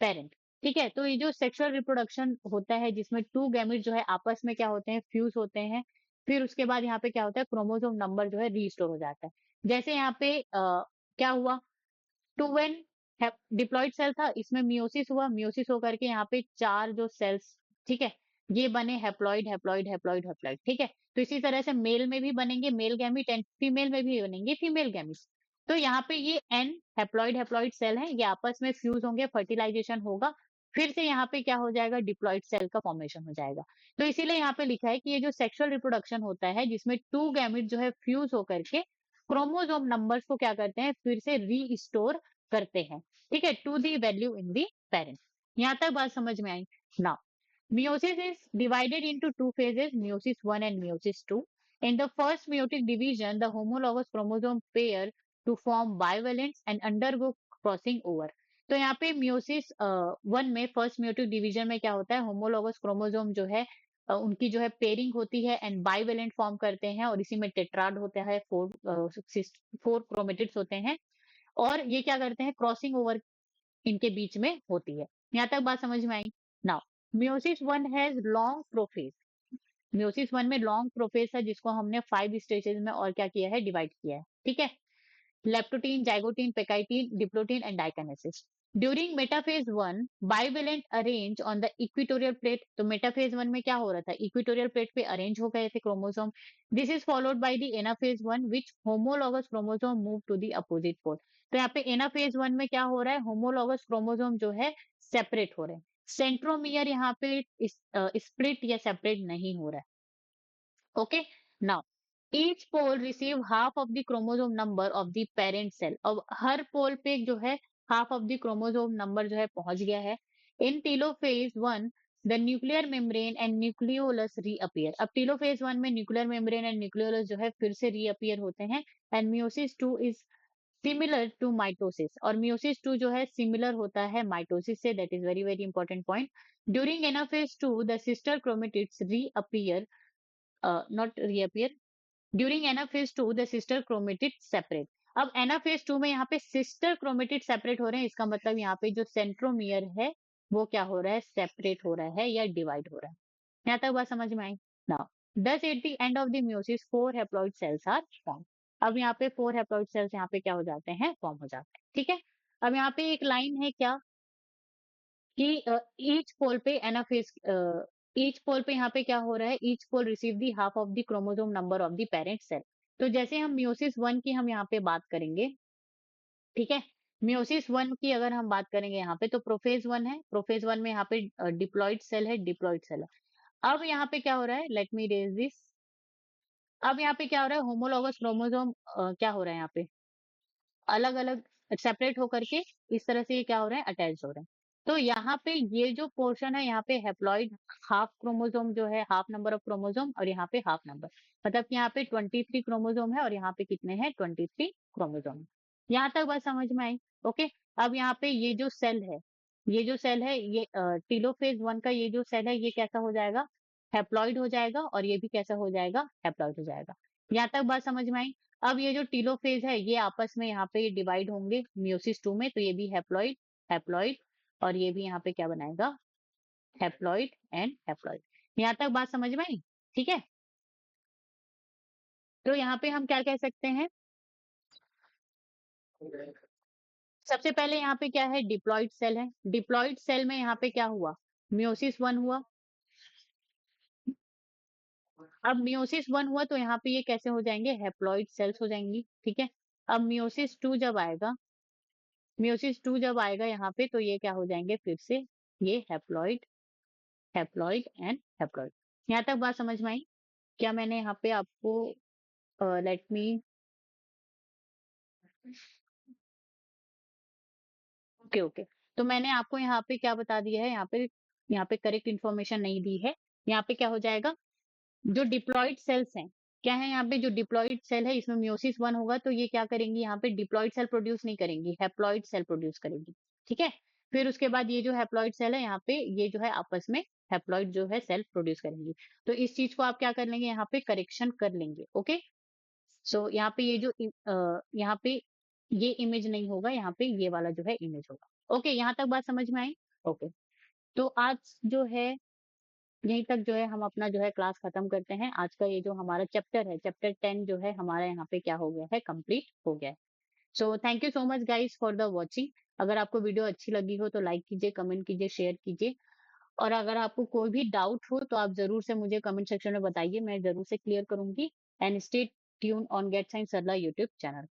Speaker 1: parent. ठीक है, तो ये जो सेक्सुअल रिप्रोडक्शन होता है जिसमें 2 गैमेट जो है आपस में क्या होते हैं, फ्यूज होते हैं, फिर उसके बाद यहाँ पे क्या होता है, क्रोमोसोम नंबर जो है रीस्टोर हो जाता है। जैसे यहाँ पे क्या हुआ, 2n डिप्लॉइड सेल था, इसमें मियोसिस हुआ, मियोसिस होकर के यहाँ पे 4 जो सेल्स, ठीक है, ये बने हैप्लॉइड हैप्लॉइड हैप्लॉइड हैप्लॉइड। ठीक है, तो इसी तरह से मेल में भी बनेंगे मेल गैमीट, एंड फीमेल में भी बनेंगे फीमेल गैमीट। तो यहाँ पे ये एन हैप्लॉइड हैप्लॉइड सेल है, ये आपस में फ्यूज होंगे, फर्टिलाइजेशन होगा, फिर से यहाँ पे क्या हो जाएगा, डिप्लॉइड सेल का फॉर्मेशन हो जाएगा। तो इसीलिए यहाँ पे लिखा है कि ये जो सेक्सुअल रिप्रोडक्शन होता है जिसमें 2 गैमीट जो है फ्यूज होकर के क्रोमोसोम नंबर्स को क्या करते हैं, फिर से रीस्टोर करते हैं। ठीक है, to the value in the parent. यहाँ तक बात समझ में आई? Now, meiosis is divided into two phases, meiosis 1 and meiosis 2. In the first meiotic division, the homologous chromosome pair to form bivalents and undergo crossing over. तो यहाँ पे meiosis 1 में first meiotic division में क्या होता है, होमोलॉगस क्रोमोसोम जो है उनकी जो है पेयरिंग होती है एंड बाइवेलेंट फॉर्म करते हैं और इसी में टेट्राड होता है, फोर क्रोमेटिड्स होते हैं और ये क्या करते हैं, क्रॉसिंग ओवर इनके बीच में होती है। यहाँ तक बात समझ में आई? Now meiosis 1 has long prophase. Meiosis 1 में लॉन्ग प्रोफेज है जिसको हमने 5 स्टेजेस में और क्या किया है, डिवाइड किया है। ठीक है, leptotene, zygotene, pachytene, diplotene and diakinesis. During metaphase 1 bivalent arrange on the equatorial plate. तो मेटाफेज 1 में क्या हो रहा था, इक्वेटोरियल प्लेट पे अरेंज हो गए थे chromosome. This is followed by the anaphase 1 which homologous chromosome move to the opposite pole. तो यहाँ पे एनाफेज 1 में क्या हो रहा है, होमोलॉगस क्रोमोसोम जो है सेपरेट हो रहे हैं। सेंट्रोमियर यहाँ पे स्प्लिट या सेपरेट नहीं हो रहा है। Okay. Now, each pole receive half of the chromosome number of the parent cell. अब हर पोल पे जो है half of the chromosome number जो है पहुंच गया है. In telophase 1, the nuclear membrane and nucleolus reappear. अब telophase 1 में nuclear membrane and nucleolus जो है फिर से reappear होते हैं and meiosis 2 is similar to mitosis. और meiosis 2 जो है similar होता है mitosis से. That is very very important point. During anaphase 2, the sister chromatids reappear, not reappear. During anaphase 2 the sister chromatids separate. अब anaphase 2 में यहाँ पे sister chromatids separate हो रहे हैं, इसका मतलब यहाँ पे जो सेंट्रोमियर है वो क्या हो रहा है, सेपरेट हो रहा है या डिवाइड हो रहा है। यहाँ तक बात समझ में आई? Now thus at the end of the meiosis 4 haploid cells are formed. अब यहाँ पे 4 haploid cells यहाँ पे क्या हो जाते हैं, फॉर्म हो जाते हैं। ठीक है, अब यहाँ पे एक लाइन है क्या कि ईच पोल पे एनाफेज, ईच पोल पे यहाँ पे क्या हो रहा है, each pole receive the half of the chromosome number of the parent cell. तो जैसे हम मियोसिस 1 की हम यहाँ पे बात करेंगे, ठीक है, मियोसिस 1 की अगर हम बात करेंगे यहाँ पे तो प्रोफेज 1 है, प्रोफेज 1 में यहाँ पे डिप्लॉइड सेल है, डिप्लॉइड सेल है। अब यहाँ पे क्या हो रहा है, लेट मी रेज दिस। अब यहाँ पे क्या हो रहा है, होमोलॉगस क्रोमोसोम क्या हो रहा है यहाँ पे, अलग अलग सेपरेट होकर के इस तरह से ये क्या हो रहे हैं, अटैच हो रहे हैं। तो यहाँ पे ये जो पोर्शन है यहाँ पे हैप्लॉइड हाफ क्रोमोसोम जो है, हाफ नंबर ऑफ क्रोमोसोम और यहाँ पे हाफ नंबर, मतलब कि यहाँ पे 23 क्रोमोसोम है और यहाँ पे कितने हैं, 23 क्रोमोसोम। यहाँ तक बात समझ में आई? ओके, अब यहाँ पे ये जो सेल है, ये जो सेल है ये टीलोफेज 1 का ये जो सेल है ये कैसा हो जाएगा, हैप्लॉइड हो जाएगा और ये भी कैसा हो जाएगा, हैप्लॉइड हो जाएगा। यहाँ तक बात समझ में आई? अब ये जो टीलोफेज है ये आपस में यहाँ पे डिवाइड होंगे मियोसिस 2 में, तो ये भी हैप्लॉइड, हैप्लॉइड और ये भी यहाँ पे क्या बनाएगा, हैप्लॉइड एंड हैप्लॉइड। यहाँ तक बात समझ में आई? ठीक है, तो यहाँ पे हम क्या कह सकते हैं, सबसे पहले यहाँ पे क्या है, डिप्लॉइड सेल है। डिप्लॉइड सेल में यहाँ पे क्या हुआ, मियोसिस 1 हुआ। अब मियोसिस 1 हुआ तो यहाँ पे ये कैसे हो जाएंगे, हैप्लॉइड सेल्स हो जाएंगी। ठीक है, अब मियोसिस 2 जब आएगा, मियोसिस 2 जब आएगा यहाँ पे तो ये क्या हो जाएंगे, फिर से ये हैप्लॉइड, हैप्लॉइड एंड हैप्लॉइड। यहाँ तक बात समझ में आई? क्या मैंने यहाँ पे आपको, लेट मी, ओके ओके, तो मैंने आपको यहाँ पे क्या बता दिया है, यहाँ पे करेक्ट इन्फॉर्मेशन नहीं दी है। यहाँ पे क्या हो जाएगा, जो डिप्लॉइड सेल्स हैं, क्या है यहाँ पे, जो डिप्लॉइड सेल है इसमें मियोसिस 1 होगा तो ये क्या करेंगी, यहाँ पे डिप्लॉइड सेल प्रोड्यूस नहीं करेंगी, हैप्लॉइड सेल प्रोड्यूस करेंगी। ठीक है, फिर उसके बाद ये जो हैप्लॉइड सेल है यहाँ पे ये जो है आपस में हैप्लॉइड जो है सेल प्रोड्यूस करेंगी। तो इस चीज को आप क्या कर लेंगे, यहाँ पे करेक्शन कर लेंगे। ओके, सो यहाँ पे ये जो यहाँ पे ये इमेज नहीं होगा, यहाँ पे ये वाला जो है इमेज होगा। ओके, यहाँ तक बात समझ में आई? ओके, तो आज जो है यहीं तक जो है हम अपना जो है क्लास खत्म करते हैं। आज का ये जो हमारा चैप्टर है, चैप्टर 10 जो है हमारा यहाँ पे क्या हो गया है, कंप्लीट हो गया है। So thank you so much guys for the watching. अगर आपको वीडियो अच्छी लगी हो तो लाइक कीजिए, कमेंट कीजिए, शेयर कीजिए और अगर आपको कोई भी डाउट हो तो आप जरूर से मुझे कमेंट सेक्शन में बताइए, मैं जरूर से क्लियर करूंगी। And stay tune on get science Sarla YouTube channel.